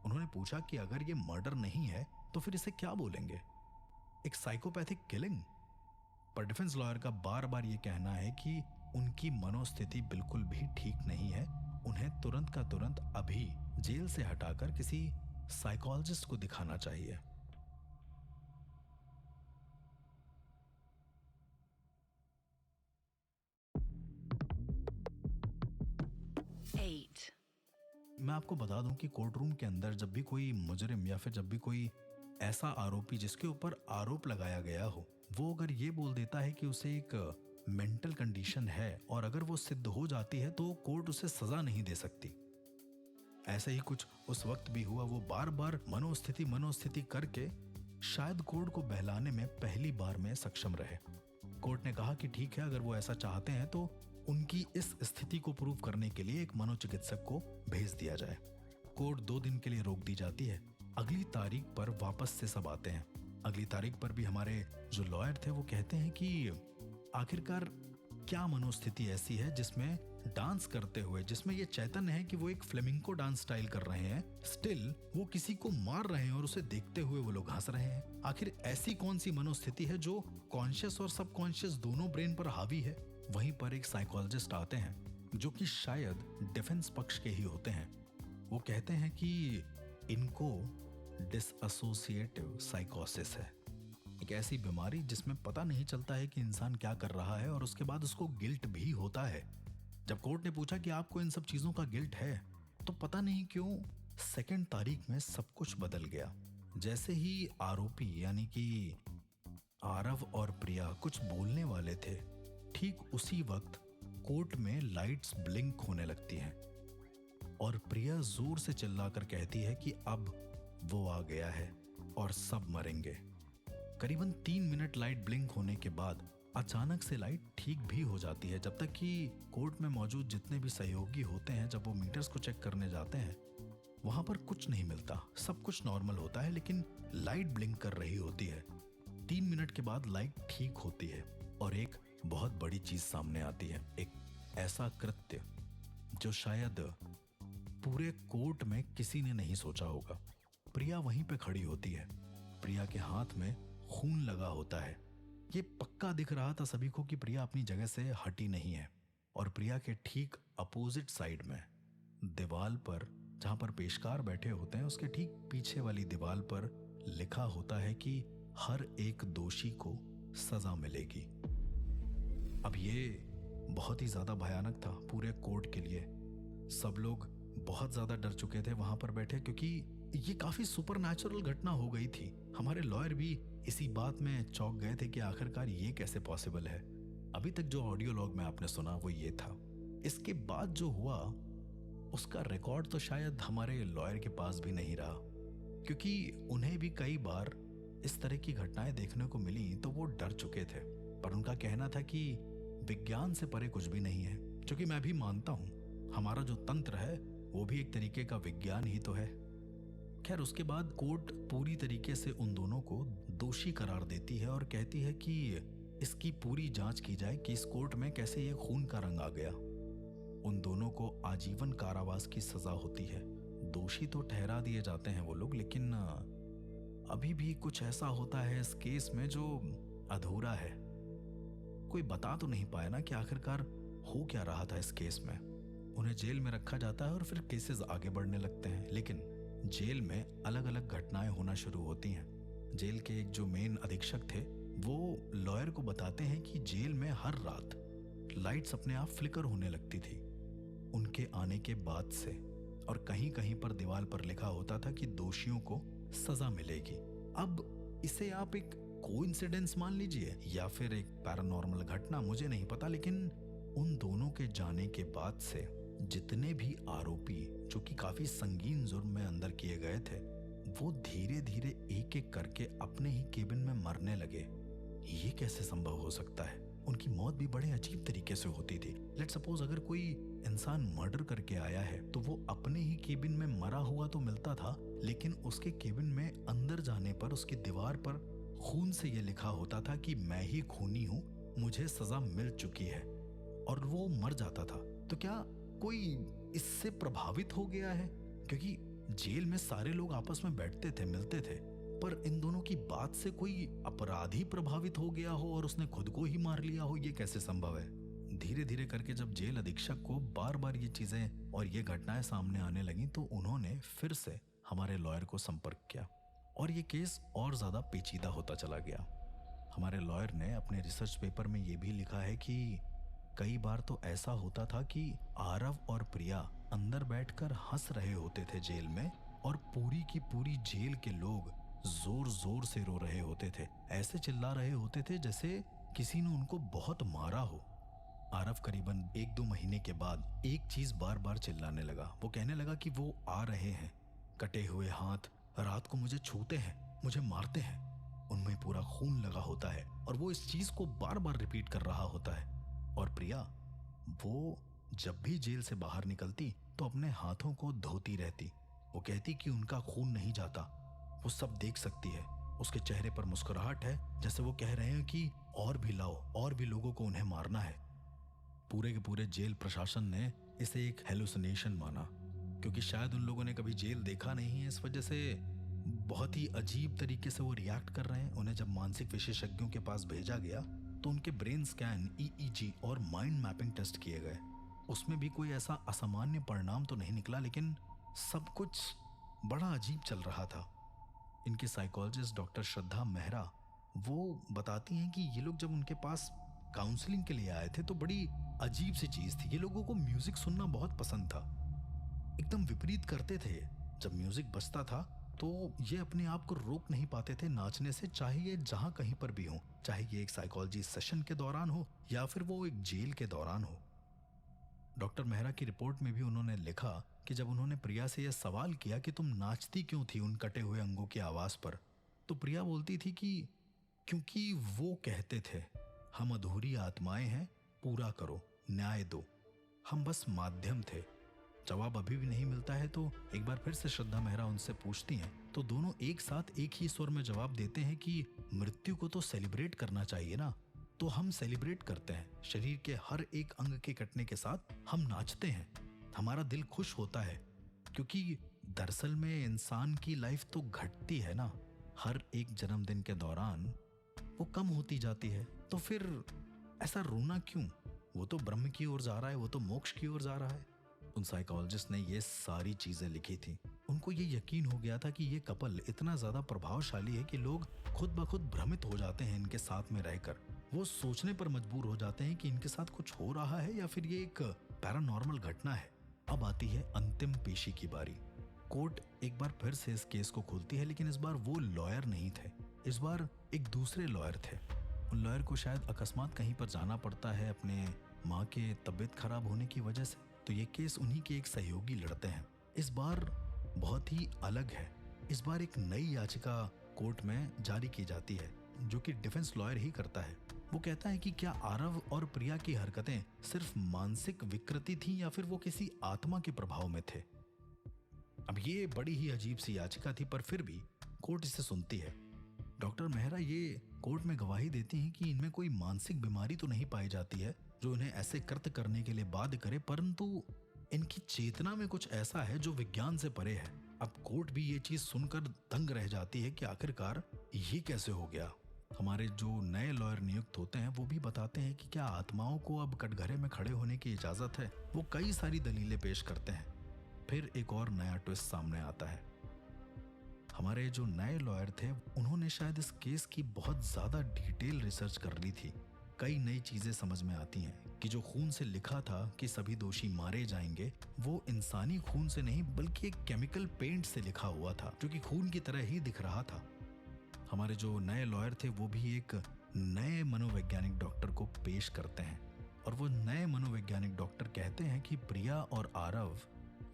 उन्होंने पूछा कि अगर ये मर्डर नहीं है तो फिर इसे क्या बोलेंगे, एक साइकोपैथिक किलिंग। पर डिफेंस लॉयर का बार बार ये कहना है कि उनकी मनोस्थिति बिल्कुल भी ठीक नहीं है, उन्हें तुरंत का तुरंत अभी जेल से हटाकर किसी साइकोलॉजिस्ट को दिखाना चाहिए। मैं आपको बता दूं कि कोर्ट रूम के अंदर जब भी कोई मुजरिम या फिर जब भी कोई ऐसा आरोपी जिसके ऊपर आरोप लगाया गया हो, वो अगर ये बोल देता है कि उसे एक मेंटल कंडीशन है और अगर वो सिद्ध हो जाती है तो कोर्ट उसे सजा नहीं दे सकती। ऐसे ही कुछ उस वक्त भी हुआ। वो बार बार मनोस्थिति करके शायद कोर्ट को बहलाने में पहली बार में सक्षम रहे। कोर्ट ने कहा कि ठीक है, अगर वो ऐसा चाहते हैं तो उनकी इस स्थिति को प्रूव करने के लिए एक मनोचिकित्सक को भेज दिया जाए। कोर्ट 2 दिन के लिए रोक दी जाती है। अगली तारीख पर वापस से सब आते हैं। अगली तारीख पर भी हमारे जो लॉयर थे वो कहते हैं कि आखिरकार क्या मनोस्थिति ऐसी है जिसमें डांस करते हुए, जिसमें ये चैतन्य है कि वो एक फ्लेमिंगो डांस स्टाइल कर रहे हैं, स्टिल वो किसी को मार रहे हैं और उसे देखते हुए वो लोग हंस रहे हैं। आखिर ऐसी कौन सी मनोस्थिति है जो कॉन्शियस और सबकॉन्शियस दोनों ब्रेन पर हावी है। वहीं पर एक साइकोलॉजिस्ट आते हैं जो कि शायद डिफेंस पक्ष के ही होते हैं। वो कहते हैं कि इनको डिसएसोसिएटिव साइकोसिस है, एक ऐसी बीमारी जिसमें पता नहीं चलता है कि इंसान क्या कर रहा है और उसके बाद उसको गिल्ट भी होता है। जब कोर्ट ने पूछा कि आपको इन सब चीजों का गिल्ट है, तो पता नहीं क्यों 2 तारीख में सब कुछ बदल गया। जैसे ही आरोपी यानी कि आरव और प्रिया कुछ बोलने वाले थे, ठीक उसी वक्त कोर्ट में लाइट्स ब्लिंक होने लगती हैं और प्रिया जोर से चिल्लाकर कहती है कि अब वो आ गया है और सब मरेंगे। करीबन 3 मिनट लाइट ब्लिंक होने के बाद अचानक से लाइट ठीक भी हो जाती है। जब तक कि कोर्ट में मौजूद जितने भी सहयोगी होते हैं, जब वो मीटर्स को चेक करने जाते हैं, वहां पर कुछ नहीं मिलता, सब कुछ नॉर्मल होता है, लेकिन लाइट ब्लिंक कर रही होती है। 3 मिनट के बाद लाइट ठीक होती है और एक बहुत बड़ी चीज सामने आती है, एक ऐसा कृत्य जो शायद पूरे कोर्ट में किसी ने नहीं सोचा होगा। प्रिया वहीं पे खड़ी होती है, प्रिया के हाथ में खून लगा होता है। ये पक्का दिख रहा था सभी को कि प्रिया अपनी जगह से हटी नहीं है। और प्रिया के ठीक अपोजिट साइड में दीवार पर, जहां पर पेशकार बैठे होते हैं, उसके ठीक पीछे वाली दीवार पर लिखा होता है कि हर एक दोषी को सजा मिलेगी। अब ये बहुत ही ज्यादा भयानक था पूरे कोर्ट के लिए। सब लोग बहुत ज्यादा डर चुके थे वहां पर बैठे, क्योंकि ये काफी सुपरनैचुरल घटना हो गई थी। हमारे लॉयर भी इसी बात में चौंक गए थे कि आखिरकार ये कैसे पॉसिबल है। अभी तक जो ऑडियो लॉग में आपने सुना वो ये था। इसके बाद जो हुआ उसका रिकॉर्ड तो शायद हमारे लॉयर के पास भी नहीं रहा, क्योंकि उन्हें भी कई बार इस तरह की घटनाएं देखने को मिली तो वो डर चुके थे। पर उनका कहना था कि विज्ञान से परे कुछ भी नहीं है, जो कि मैं भी मानता हूं। हमारा जो तंत्र है वो भी एक तरीके का विज्ञान ही तो है। खैर, उसके बाद कोर्ट पूरी तरीके से उन दोनों को दोषी करार देती है और कहती है कि इसकी पूरी जांच की जाए कि इस कोर्ट में कैसे ये खून का रंग आ गया। उन दोनों को आजीवन कारावास की सजा होती है। दोषी तो ठहरा दिए जाते हैं वो लोग, लेकिन अभी भी कुछ ऐसा होता है इस केस में जो अधूरा है। कोई बता तो नहीं पाया ना कि आखिरकार हो क्या रहा था इस केस में। उन्हें जेल में रखा जाता है और फिर केसेस आगे बढ़ने लगते हैं, लेकिन जेल में अलग अलग घटनाएं होना शुरू होती हैं। जेल के एक जो मेन अधीक्षक थे वो लॉयर को बताते हैं कि जेल में हर रात लाइट्स अपने आप फ्लिकर होने लगती थी उनके आने के बाद से, और कहीं कहीं पर दीवार पर लिखा होता था कि दोषियों को सजा मिलेगी। अब इसे आप एक कोइंसिडेंस मान लीजिए या फिर एक पैरानॉर्मल घटना, मुझे नहीं पता, लेकिन उन दोनों के जाने के बाद से जितने भी आरोपी जो कि काफी संगीन जुर्म में अंदर किए गए थे वो धीरे धीरे एक एक करके अपने ही केबिन में मरने लगे। ये कैसे संभव हो सकता है? उनकी मौत भी बड़े अजीब तरीके से होती थी। लेट सपोज अगर कोई इंसान मर्डर करके आया है तो वो अपने ही केबिन में मरा हुआ तो मिलता था, लेकिन उसके केबिन में अंदर जाने पर उसकी दीवार पर खून से ये लिखा होता था कि मैं ही खूनी हूं, मुझे सजा मिल चुकी है, और वो मर जाता था। तो क्या कोई इससे प्रभावित हो गया है? क्योंकि जेल में सारे लोग आपस में बैठते थे, मिलते थे, पर इन दोनों की बात से कोई अपराधी प्रभावित हो गया हो और उसने खुद को ही मार लिया हो, ये कैसे संभव है? धीरे धीरे करके जब जेल अधीक्षक को बार बार ये चीजें और ये घटनाएं सामने आने लगी तो उन्होंने फिर से हमारे लॉयर को संपर्क किया और ये केस और ज्यादा पेचीदा होता चला गया। हमारे लॉयर ने अपने रिसर्च पेपर में ये भी लिखा है कि कई बार तो ऐसा होता था कि आरव और प्रिया अंदर बैठकर हंस रहे होते थे जेल में, और पूरी की पूरी जेल के लोग जोर जोर से रो रहे होते थे। ऐसे चिल्ला रहे होते थे जैसे किसी ने उनको बहुत मारा हो। आरव करीबन 1-2 महीने के बाद एक चीज बार बार चिल्लाने लगा। वो कहने लगा कि वो आ रहे हैं, कटे हुए हाथ रात को मुझे छूते हैं, मुझे मारते हैं, उनमें पूरा खून लगा होता है, और वो इस चीज को बार बार रिपीट कर रहा होता है। और प्रिया, वो जब भी जेल से बाहर निकलती तो अपने हाथों को धोती रहती। वो कहती कि उनका खून नहीं जाता, वो सब देख सकती है। उसके चेहरे पर मुस्कुराहट है, जैसे वो कह रहे हैं कि और भी लाओ, और भी लोगों को उन्हें मारना है। पूरे के पूरे जेल प्रशासन ने इसे एक हेलुसिनेशन माना, क्योंकि शायद उन लोगों ने कभी जेल देखा नहीं है, इस वजह से बहुत ही अजीब तरीके से वो रिएक्ट कर रहे हैं। उन्हें जब मानसिक विशेषज्ञों के पास भेजा गया तो उनके ब्रेन स्कैन, EEG और माइंड मैपिंग टेस्ट किए गए। उसमें भी कोई ऐसा असामान्य परिणाम तो नहीं निकला, लेकिन सब कुछ बड़ा अजीब चल रहा था। इनकी साइकोलॉजिस्ट डॉक्टर श्रद्धा मेहरा वो बताती हैं कि ये लोग जब उनके पास काउंसलिंग के लिए आए थे तो बड़ी अजीब सी चीज थी। ये लोगों को म्यूजिक सुनना बहुत पसंद था, एकदम विपरीत करते थे। जब म्यूजिक बजता था तो ये अपने आप को रोक नहीं पाते थे नाचने से, चाहे ये जहां कहीं पर भी हो, चाहे ये एक साइकोलॉजी सेशन के दौरान हो या फिर वो एक जेल के दौरान हो। डॉक्टर मेहरा की रिपोर्ट में भी उन्होंने लिखा कि जब उन्होंने प्रिया से यह सवाल किया कि तुम नाचती क्यों थी उन कटे हुए अंगों की आवाज पर, तो प्रिया बोलती थी कि क्योंकि वो कहते थे हम अधूरी आत्माएं हैं, पूरा करो, न्याय दो, हम बस माध्यम थे। जवाब अभी भी नहीं मिलता है तो एक बार फिर से श्रद्धा मेहरा उनसे पूछती हैं, तो दोनों एक साथ एक ही स्वर में जवाब देते हैं कि मृत्यु को तो सेलिब्रेट करना चाहिए ना, तो हम सेलिब्रेट करते हैं। शरीर के हर एक अंग के कटने के साथ हम नाचते हैं, हमारा दिल खुश होता है, क्योंकि दरअसल में इंसान की लाइफ तो घटती है ना, हर एक जन्मदिन के दौरान वो कम होती जाती है, तो फिर ऐसा रोना क्यों? वो तो ब्रह्म की ओर जा रहा है, वो तो मोक्ष की ओर जा रहा है। उन साइकोलॉजिस्ट ने ये सारी चीजें लिखी थी। उनको ये यकीन हो गया था कि ये कपल इतना ज्यादा प्रभावशाली है कि लोग खुद ब खुद भ्रमित हो जाते हैं इनके साथ में रहकर। वो सोचने पर मजबूर हो जाते हैं कि इनके साथ कुछ हो रहा है या फिर ये एक पैरानॉर्मल घटना है। अब आती है अंतिम पेशी की बारी। कोर्ट एक बार फिर से इस केस को खोलती है, लेकिन इस बार वो लॉयर नहीं थे, इस बार एक दूसरे लॉयर थे। उन लॉयर को शायद अकस्मात कहीं पर जाना पड़ता है अपने माँ के तबीयत खराब होने की वजह से, तो ये केस उन्हीं के एक सहयोगी लड़ते हैं। इस बार बहुत ही अलग है। इस बार एक नई याचिका कोर्ट में जारी की जाती है जो कि डिफेंस लॉयर ही करता है। वो कहता है कि क्या आरव और प्रिया की हरकतें सिर्फ मानसिक विकृति थी या फिर वो किसी आत्मा के प्रभाव में थे। अब ये बड़ी ही अजीब सी याचिका थी, पर फिर भी कोर्ट इसे सुनती है। डॉक्टर मेहरा ये कोर्ट में गवाही देती हैं कि इनमें कोई मानसिक बीमारी तो नहीं पाई जाती है जो इन्हें ऐसे कृत्य करने के लिए बाध्य करे, परंतु इनकी चेतना में कुछ ऐसा है जो विज्ञान से परे है। अब कोर्ट भी ये चीज सुनकर दंग रह जाती है कि आखिरकार ये कैसे हो गया। हमारे जो नए लॉयर नियुक्त होते हैं वो भी बताते हैं कि क्या आत्माओं को अब कटघरे में खड़े होने की इजाजत है। वो कई सारी दलीलें पेश करते हैं। फिर एक और नया ट्विस्ट सामने आता है। हमारे जो नए लॉयर थे उन्होंने शायद इस केस की बहुत ज्यादा डिटेल रिसर्च कर ली थी। कई नई चीजें समझ में आती हैं कि जो खून से लिखा था कि सभी दोषी मारे जाएंगे, वो इंसानी खून से नहीं बल्कि एक केमिकल पेंट से लिखा हुआ था जो कि खून की तरह ही दिख रहा था। हमारे जो नए लॉयर थे वो भी एक नए मनोवैज्ञानिक डॉक्टर को पेश करते हैं और वो नए मनोवैज्ञानिक डॉक्टर कहते हैं कि प्रिया और आरव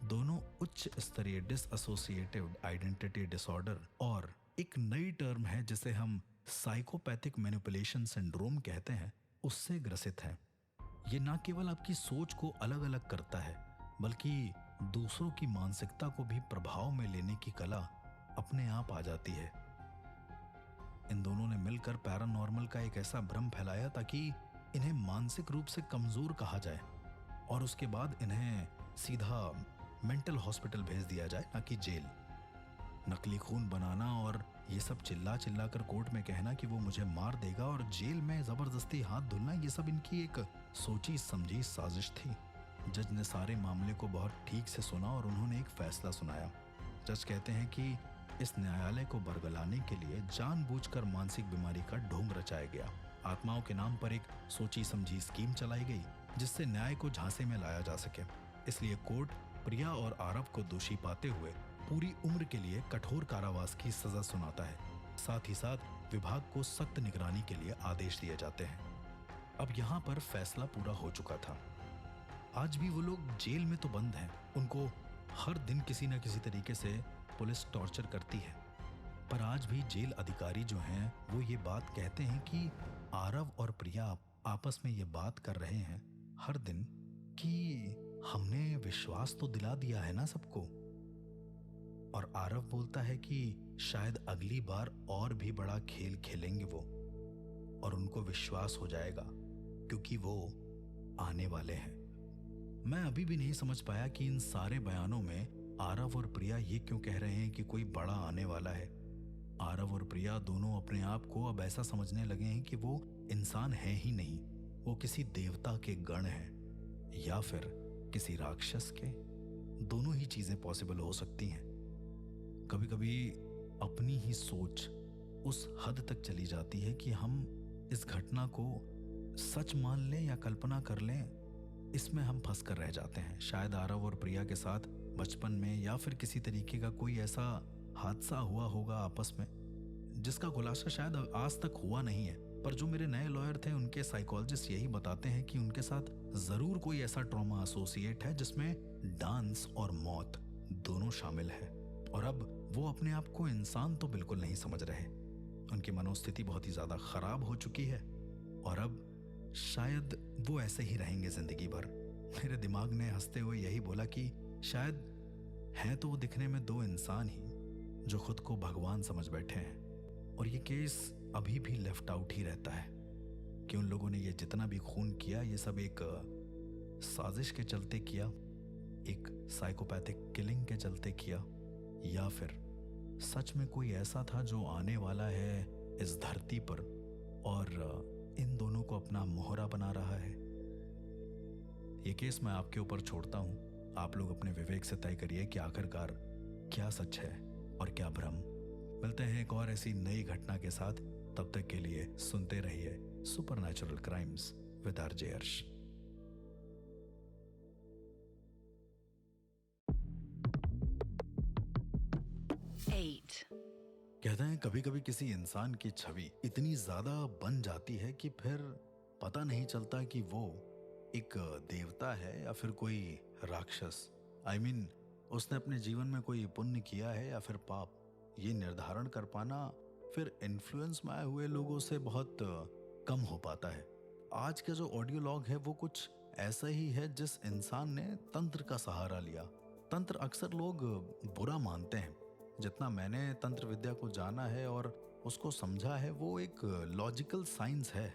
दोनों उच्च स्तरीय डिसएसोसिएटिव आइडेंटिटी डिसऑर्डर और एक नई टर्म है जिसे हम साइकोपैथिक मैनिपुलेशन सिंड्रोम कहते हैं, उससे ग्रसित हैं। ये ना केवल आपकी सोच को अलग अलग करता है बल्कि दूसरों की मानसिकता को भी प्रभाव में लेने की कला अपने आप आ जाती है। इन दोनों ने मिलकर पैरानॉर्मल का एक ऐसा भ्रम फैलाया ताकि इन्हें मानसिक रूप से कमजोर कहा जाए और उसके बाद इन्हें सीधा मेंटल हॉस्पिटल भेज दिया जाए, ना कि जेल। नकली खून बनाना और ये सब चिल्ला चिल्ला कर कोर्ट में कहना कि वो मुझे मार देगा और जेल में जबरदस्ती हाथ धुलना, ये सब इनकी एक सोची समझी साजिश थी। जज ने सारे मामले को बहुत ठीक से सुना और उन्होंने एक फैसला सुनाया। जज कहते हैं कि इस न्यायालय को बरगलाने के लिए जानबूझकर मानसिक बीमारी का ढोंग रचाया गया। आत्माओं के नाम पर एक सोची समझी स्कीम चलाई गई जिससे न्याय को झांसे में लाया जा सके। इसलिए कोर्ट प्रिया और आरव को दोषी पाते हुए पूरी उम्र के लिए कठोर कारावास की सजा सुनाता है। साथ ही साथ विभाग को सख्त निगरानी के लिए आदेश दिए जाते हैं। अब यहाँ पर फैसला पूरा हो चुका था। आज भी वो लोग जेल में तो बंद हैं, उनको हर दिन किसी न किसी तरीके से पुलिस टॉर्चर करती है, पर आज भी जेल अधिकारी जो हैं वो ये बात कहते हैं कि आरव और प्रिया आपस में ये बात कर रहे हैं हर दिन कि हमने विश्वास तो दिला दिया है ना सबको। और आरव बोलता है कि शायद अगली बार और भी बड़ा खेल खेलेंगे वो और उनको विश्वास हो जाएगा क्योंकि वो आने वाले हैं। मैं अभी भी नहीं समझ पाया कि इन सारे बयानों में आरव और प्रिया ये क्यों कह रहे हैं कि कोई बड़ा आने वाला है। आरव और प्रिया दोनों अपने आप को अब ऐसा समझने लगे हैं कि वो इंसान है ही नहीं, वो किसी देवता के गण हैं या फिर किसी राक्षस के। दोनों ही चीजें पॉसिबल हो सकती हैं। कभी कभी अपनी ही सोच उस हद तक चली जाती है कि हम इस घटना को सच मान लें या कल्पना कर लें, इसमें हम फंस कर रह जाते हैं। शायद आरव और प्रिया के साथ बचपन में या फिर किसी तरीके का कोई ऐसा हादसा हुआ होगा आपस में जिसका खुलासा शायद आज तक हुआ नहीं है, पर जो मेरे नए लॉयर थे उनके साइकोलॉजिस्ट यही बताते हैं कि उनके साथ जरूर कोई ऐसा ट्रॉमा एसोसिएट है जिसमें डांस और मौत दोनों शामिल है। और अब वो अपने आप को इंसान तो बिल्कुल नहीं समझ रहे। उनकी मनोस्थिति बहुत ही ज्यादा खराब हो चुकी है और अब शायद वो ऐसे ही रहेंगे जिंदगी भर। मेरे दिमाग ने हंसते हुए यही बोला कि शायद हैं तो वो दिखने में दो इंसान ही जो खुद को भगवान समझ बैठे हैं। और ये केस अभी भी लेफ्ट आउट ही रहता है कि उन लोगों ने ये जितना भी खून किया ये सब एक साजिश के चलते किया, एक साइकोपैथिक किलिंग के चलते किया, या फिर सच में कोई ऐसा था जो आने वाला है इस धरती पर और इन दोनों को अपना मोहरा बना रहा है। ये केस मैं आपके ऊपर छोड़ता हूं। आप लोग अपने विवेक से तय करिए कि आखिरकार क्या सच है और क्या भ्रम। मिलते हैं एक और ऐसी नई घटना के साथ। तब तक के लिए सुनते रहिए सुपरनैचुरल क्राइम्स विद आरजे अर्श। 8. कहते हैं कभी कभी किसी इंसान की छवि इतनी ज्यादा बन जाती है कि फिर पता नहीं चलता कि वो एक देवता है या फिर कोई राक्षस। I mean, उसने अपने जीवन में कोई पुण्य किया है या फिर पाप, ये निर्धारण कर पाना फिर इन्फ्लुएंस में आए हुए लोगों से बहुत कम हो पाता है। आज का जो ऑडियो लॉग है वो कुछ ऐसा ही है जिस इंसान ने तंत्र का सहारा लिया। तंत्र अक्सर लोग बुरा मानते हैं। जितना मैंने तंत्र विद्या को जाना है और उसको समझा है, वो एक लॉजिकल साइंस है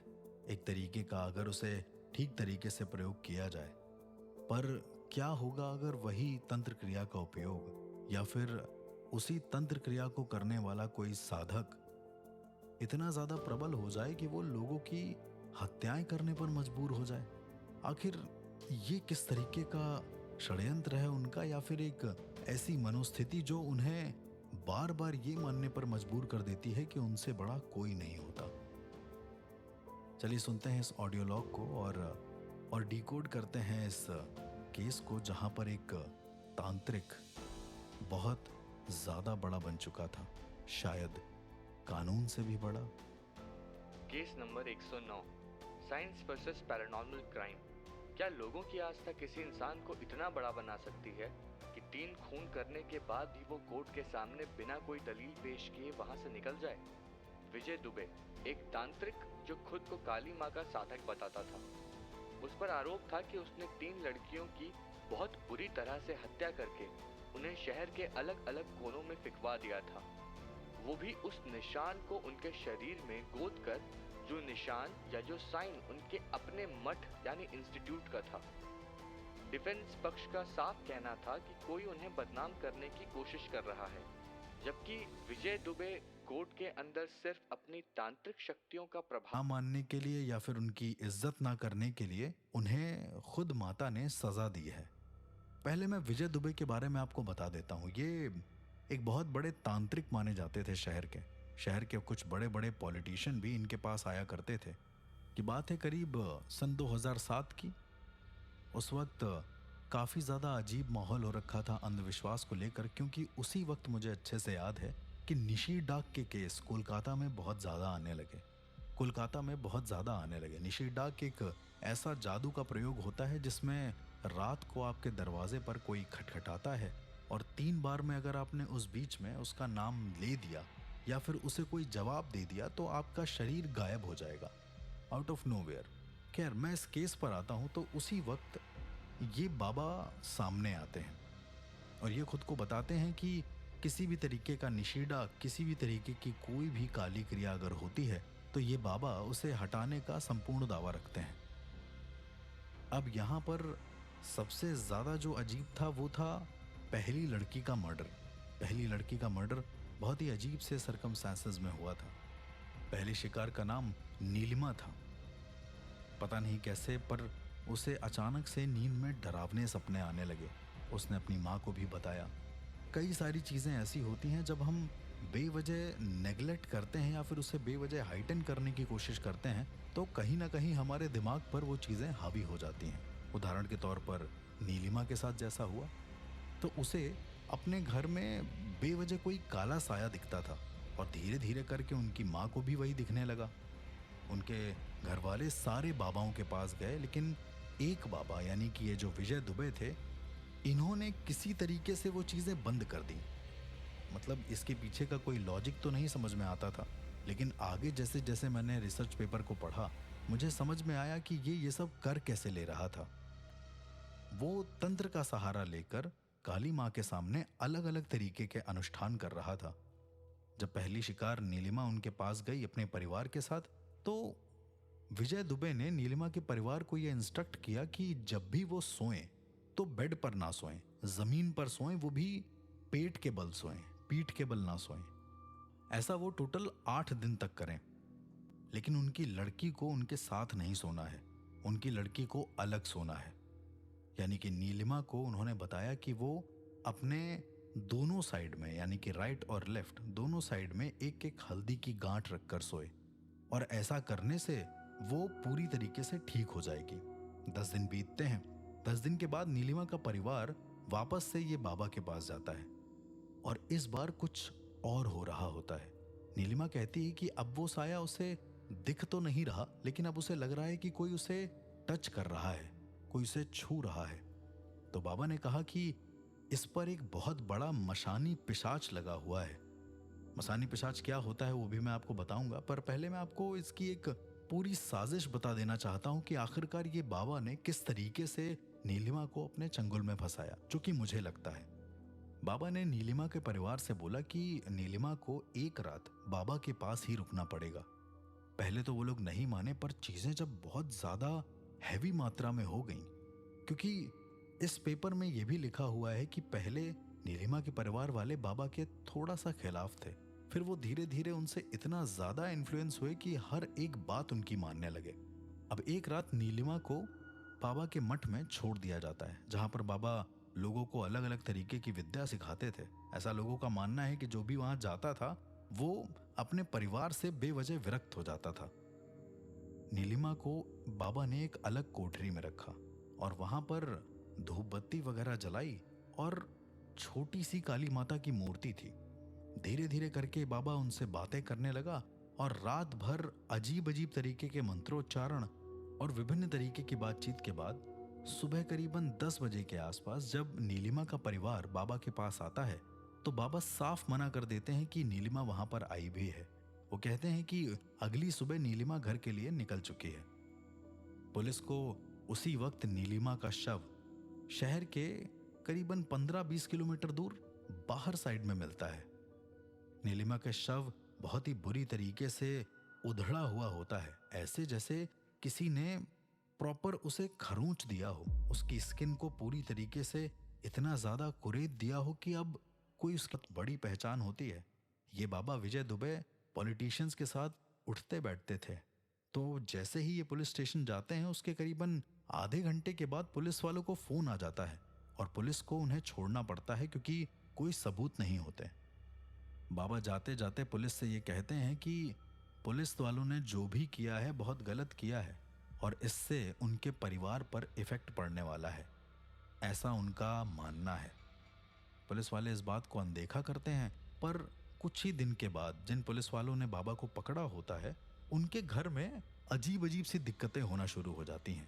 एक तरीके का, अगर उसे ठीक तरीके से प्रयोग किया जाए। पर क्या होगा अगर वही तंत्र क्रिया का उपयोग या फिर उसी तंत्र क्रिया को करने वाला कोई साधक इतना ज्यादा प्रबल हो जाए कि वो लोगों की हत्याएं करने पर मजबूर हो जाए? आखिर ये किस तरीके का षड्यंत्र है उनका, या फिर एक ऐसी मनोस्थिति जो उन्हें बार बार ये मानने पर मजबूर कर देती है कि उनसे बड़ा कोई नहीं होता? चलिए सुनते हैं इस ऑडियो लॉग को और डिकोड करते हैं इस केस को, जहां पर एक तांत्रिक बहुत ज्यादा बड़ा बन चुका था, शायद कानून से भी बड़ा। Case number 109, science versus paranormal crime. क्या लोगों की आस्था किसी इंसान को इतना बड़ा बना सकती है कि 3 खून करने के बाद भी वो कोर्ट के सामने बिना कोई दलील पेश किए वहां से निकल जाए? विजय दुबे, एक तांत्रिक जो खुद को काली मां का साधक बताता था, उस पर आरोप था कि उसने 3 लड़कियों की बहुत बुरी तरह से हत्या करके उन्हें शहर के अलग अलग कोनों में फिकवा दिया था, वो भी उस निशान को उनके शरीर में गोद कर, जो निशान या जो साइन उनके अपने मठ यानी इंस्टीट्यूट का था। डिफेंस पक्ष का साफ कहना था कि कोई उन्हें बदनाम करने की कोशिश कर रहा है, जबकि विजय दुबे कोर्ट के अंदर सिर्फ अपनी तांत्रिक शक्तियों का प्रभाव ना मानने के लिए या फिर उनकी इज्जत ना करने के लिए उन्हें खुद माता ने सजा दी है। पहले मैं विजय दुबे के बारे में आपको बता देता हूँ। ये एक बहुत बड़े तांत्रिक माने जाते थे शहर के कुछ बड़े बड़े पॉलिटिशियन भी इनके पास आया करते थे। की बात है करीब सन 2007 की। उस वक्त काफ़ी ज़्यादा अजीब माहौल हो रखा था अंधविश्वास को लेकर, क्योंकि उसी वक्त मुझे अच्छे से याद है कि निशी डाक के केस कोलकाता में बहुत ज़्यादा आने लगे। निशी डाक एक ऐसा जादू का प्रयोग होता है जिसमें रात को आपके दरवाजे पर कोई खटखटाता है और 3 बार में अगर आपने उस बीच में उसका नाम ले दिया या फिर उसे कोई जवाब दे दिया तो आपका शरीर गायब हो जाएगा आउट ऑफ नोवेयर। खैर, मैं इस केस पर आता हूँ तो उसी वक्त ये बाबा सामने आते हैं और ये खुद को बताते हैं कि किसी भी तरीके का निषेधा, किसी भी तरीके की कोई भी काली क्रिया अगर होती है तो ये बाबा उसे हटाने का संपूर्ण दावा रखते हैं। अब यहाँ पर सबसे ज़्यादा जो अजीब था वो था पहली लड़की का मर्डर बहुत ही अजीब से सरकमस्टेंसेस में हुआ था। पहले शिकार का नाम नीलिमा था। पता नहीं कैसे पर उसे अचानक से नींद में डरावने सपने आने लगे। उसने अपनी माँ को भी बताया। कई सारी चीज़ें ऐसी होती हैं जब हम बेवजह नेगलेक्ट करते हैं या फिर उसे बेवजह हाइटन करने की कोशिश करते हैं तो कहीं ना कहीं हमारे दिमाग पर वो चीज़ें हावी हो जाती हैं। उदाहरण के तौर पर नीलिमा के साथ जैसा हुआ, तो उसे अपने घर में बेवजह कोई काला साया दिखता था और धीरे धीरे करके उनकी माँ को भी वही दिखने लगा। उनके घर वाले सारे बाबाओं के पास गए, लेकिन एक बाबा यानी कि ये जो विजय दुबे थे, इन्होंने किसी तरीके से वो चीज़ें बंद कर दी। मतलब इसके पीछे का कोई लॉजिक तो नहीं समझ में आता था, लेकिन आगे जैसे जैसे मैंने रिसर्च पेपर को पढ़ा मुझे समझ में आया कि ये सब कर कैसे ले रहा था। वो तंत्र का सहारा लेकर काली माँ के सामने अलग अलग तरीके के अनुष्ठान कर रहा था। जब पहली शिकार नीलिमा उनके पास गई अपने परिवार के साथ, तो विजय दुबे ने नीलिमा के परिवार को यह इंस्ट्रक्ट किया कि जब भी वो सोएं तो बेड पर ना सोएं, जमीन पर सोएं, वो भी पेट के बल सोएं, पीठ के बल ना सोएं। ऐसा वो टोटल 8 दिन तक करें। लेकिन उनकी लड़की को उनके साथ नहीं सोना है, उनकी लड़की को अलग सोना है। यानी कि नीलिमा को उन्होंने बताया कि वो अपने दोनों साइड में यानी कि राइट और लेफ्ट दोनों साइड में एक एक हल्दी की गांठ रखकर सोए और ऐसा करने से वो पूरी तरीके से ठीक हो जाएगी। 10 दिन बीतते हैं। 10 दिन के बाद नीलिमा का परिवार वापस से ये बाबा के पास जाता है और इस बार कुछ और हो रहा होता है। नीलिमा कहती है कि अब वो साया उसे दिख तो नहीं रहा, लेकिन अब उसे लग रहा है कि कोई उसे टच कर रहा है, कोई उसे छू रहा है। तो बाबा ने कहा कि इस पर एक बहुत बड़ा मशानी पिशाच लगा हुआ है। मशानी पिशाच क्या होता है वो भी मैं आपको बताऊंगा, पर पहले मैं आपको इसकी एक पूरी साजिश बता देना चाहता हूं कि आखिरकार ये बाबा ने किस तरीके से नीलिमा को अपने चंगुल में फंसाया, जो कि मुझे लगता है। बाबा ने नीलिमा के परिवार से बोला कि नीलिमा को एक रात बाबा के पास ही रुकना पड़ेगा। पहले तो वो लोग नहीं माने, पर चीजें जब बहुत ज्यादा हैवी मात्रा में हो गईं, क्योंकि इस पेपर में यह भी लिखा हुआ है कि पहले नीलिमा के परिवार वाले बाबा के थोड़ा सा खिलाफ थे, फिर वो धीरे धीरे उनसे इतना ज्यादा इन्फ्लुएंस हुए कि हर एक बात उनकी मानने लगे। अब एक रात नीलिमा को बाबा के मठ में छोड़ दिया जाता है, जहां पर बाबा लोगों को अलग अलग तरीके की विद्या सिखाते थे। ऐसा लोगों का मानना है कि जो भी वहां जाता था वो अपने परिवार से बेवजह विरक्त हो जाता था। नीलिमा को बाबा ने एक अलग कोठरी में रखा और वहां पर धूप बत्ती वगैरह जलाई और छोटी सी काली माता की मूर्ति थी। धीरे धीरे करके बाबा उनसे बातें करने लगा और रात भर अजीब अजीब तरीके के मंत्रोच्चारण और विभिन्न तरीके की बातचीत के बाद सुबह करीबन 10 बजे के आसपास जब नीलिमा का परिवार बाबा के पास आता है तो बाबा साफ मना कर देते हैं कि नीलिमा वहां पर आई भी है। वो कहते हैं कि अगली सुबह नीलिमा घर के लिए निकल चुकी है। पुलिस को उसी वक्त नीलिमा का शव शहर के करीबन 15-20 किलोमीटर दूर बाहर साइड में मिलता है। नीलिमा का शव बहुत ही बुरी तरीके से उधड़ा हुआ होता है, ऐसे जैसे किसी ने प्रॉपर उसे खरोंच दिया हो। उसकी स्किन को पूरी तरीके से इतना ज्यादा कुरेद दिया हो कि अब कोई उसकी बड़ी पहचान होती है। ये बाबा विजय दुबे पॉलिटिशियंस के साथ उठते बैठते थे। तो जैसे ही ये पुलिस स्टेशन जाते हैं उसके करीबन आधे घंटे के बाद पुलिस वालों को फोन आ जाता है और पुलिस को उन्हें छोड़ना पड़ता है क्योंकि कोई सबूत नहीं होते। बाबा जाते जाते पुलिस से ये कहते हैं कि पुलिस वालों ने जो भी किया है बहुत गलत किया है और इससे उनके परिवार पर इफेक्ट पड़ने वाला है, ऐसा उनका मानना है। पुलिस वाले इस बात को अनदेखा करते हैं, पर कुछ ही दिन के बाद जिन पुलिस वालों ने बाबा को पकड़ा होता है उनके घर में अजीब अजीब सी दिक्कतें होना शुरू हो जाती हैं।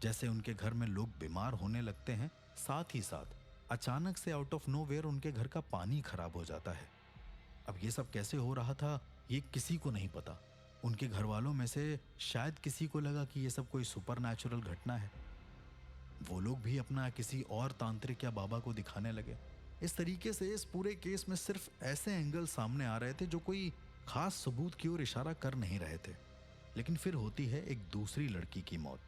जैसे उनके घर में लोग बीमार होने लगते हैं, साथ ही साथ अचानक से आउट ऑफ नोवेयर उनके घर का पानी खराब हो जाता है। अब ये सब कैसे हो रहा था ये किसी को नहीं पता। उनके घर वालों में से शायद किसी को लगा कि ये सब कोई सुपरनैचुरल घटना है। वो लोग भी अपना किसी और तांत्रिक या बाबा को दिखाने लगे। इस तरीके से इस पूरे केस में सिर्फ ऐसे एंगल सामने आ रहे थे जो कोई खास सबूत की ओर इशारा कर नहीं रहे थे। लेकिन फिर होती है एक दूसरी लड़की की मौत।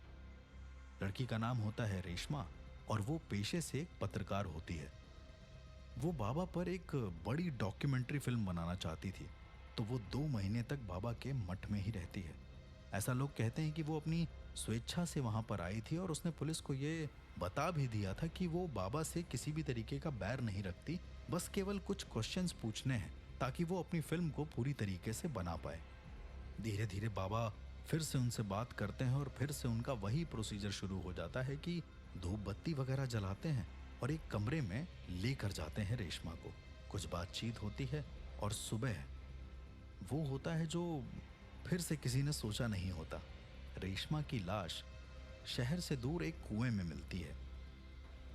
लड़की का नाम होता है रेशमा और वो पेशे से एक पत्रकार होती है। वो बाबा पर एक बड़ी डॉक्यूमेंट्री फिल्म बनाना चाहती थी, तो वो 2 महीने तक बाबा के मठ में ही रहती है। ऐसा लोग कहते हैं कि वो अपनी स्वेच्छा से वहां पर आई थी और उसने पुलिस को ये बता भी दिया था कि वो बाबा से किसी भी तरीके का बैर नहीं रखती, बस केवल कुछ क्वेश्चंस पूछने हैं ताकि वो अपनी फिल्म को पूरी तरीके से बना पाए। धीरे धीरे बाबा फिर से उनसे बात करते हैं और फिर से उनका वही प्रोसीजर शुरू हो जाता है कि धूप बत्ती वगैरह जलाते हैं और एक कमरे में लेकर जाते हैं रेशमा को। कुछ बातचीत होती है और सुबह वो होता है जो फिर से किसी ने सोचा नहीं होता। रेशमा की लाश शहर से दूर एक कुएं में मिलती है।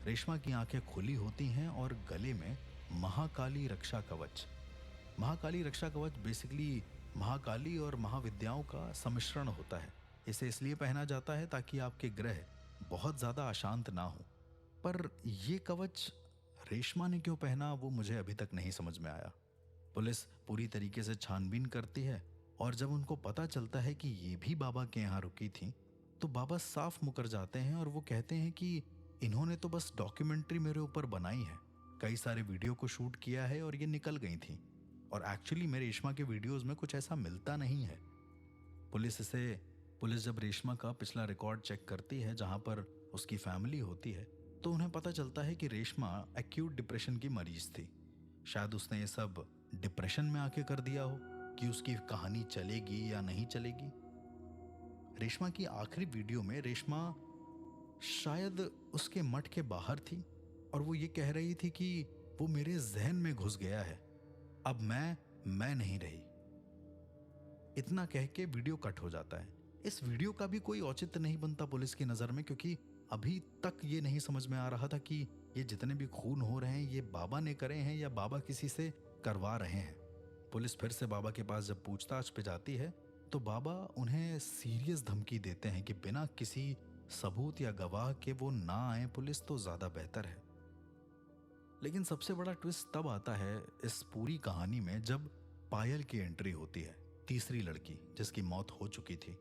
रेशमा की आंखें खुली होती हैं और गले में महाकाली रक्षा कवच। महाकाली रक्षा कवच बेसिकली महाकाली और महाविद्याओं का सम्मिश्रण होता है। इसे इसलिए पहना जाता है ताकि आपके ग्रह बहुत ज्यादा अशांत ना हो। पर यह कवच रेशमा ने क्यों पहना वो मुझे अभी तक नहीं समझ में आया। पुलिस पूरी तरीके से छानबीन करती है और जब उनको पता चलता है कि ये भी बाबा के यहाँ रुकी थी तो बाबा साफ मुकर जाते हैं और वो कहते हैं कि इन्होंने तो बस डॉक्यूमेंट्री मेरे ऊपर बनाई है, कई सारे वीडियो को शूट किया है और ये निकल गई थी और एक्चुअली मेरे रेशमा के वीडियोस में कुछ ऐसा मिलता नहीं है। पुलिस जब रेशमा का पिछला रिकॉर्ड चेक करती है जहां पर उसकी फैमिली होती है तो उन्हें पता चलता है कि रेशमा एक्यूट डिप्रेशन की मरीज थी। शायद उसने ये सब डिप्रेशन में आके कर दिया हो कि उसकी कहानी चलेगी या नहीं चलेगी। रेशमा की आखिरी वीडियो में रेशमा शायद उसके मठ के बाहर थी और वो ये कह रही थी कि वो मेरे जहन में घुस गया है। अब मैं नहीं रही। इतना कह के वीडियो कट हो जाता है। इस वीडियो का भी कोई औचित्य नहीं बनता पुलिस की नजर में, क्योंकि अभी तक ये नहीं समझ में आ रहा था कि ये जितने भी खून हो रहे हैं ये बाबा ने करे हैं या बाबा किसी से करवा रहे हैं। पुलिस फिर से बाबा के पास जब पूछताछ पे जाती है तो बाबा उन्हें सीरियस धमकी देते हैं कि बिना किसी सबूत या गवाह के वो ना आए पुलिस तो ज्यादा बेहतर है। लेकिन सबसे बड़ा ट्विस्ट तब आता है इस पूरी कहानी में जब पायल की एंट्री होती है, तीसरी लड़की जिसकी मौत हो चुकी थी।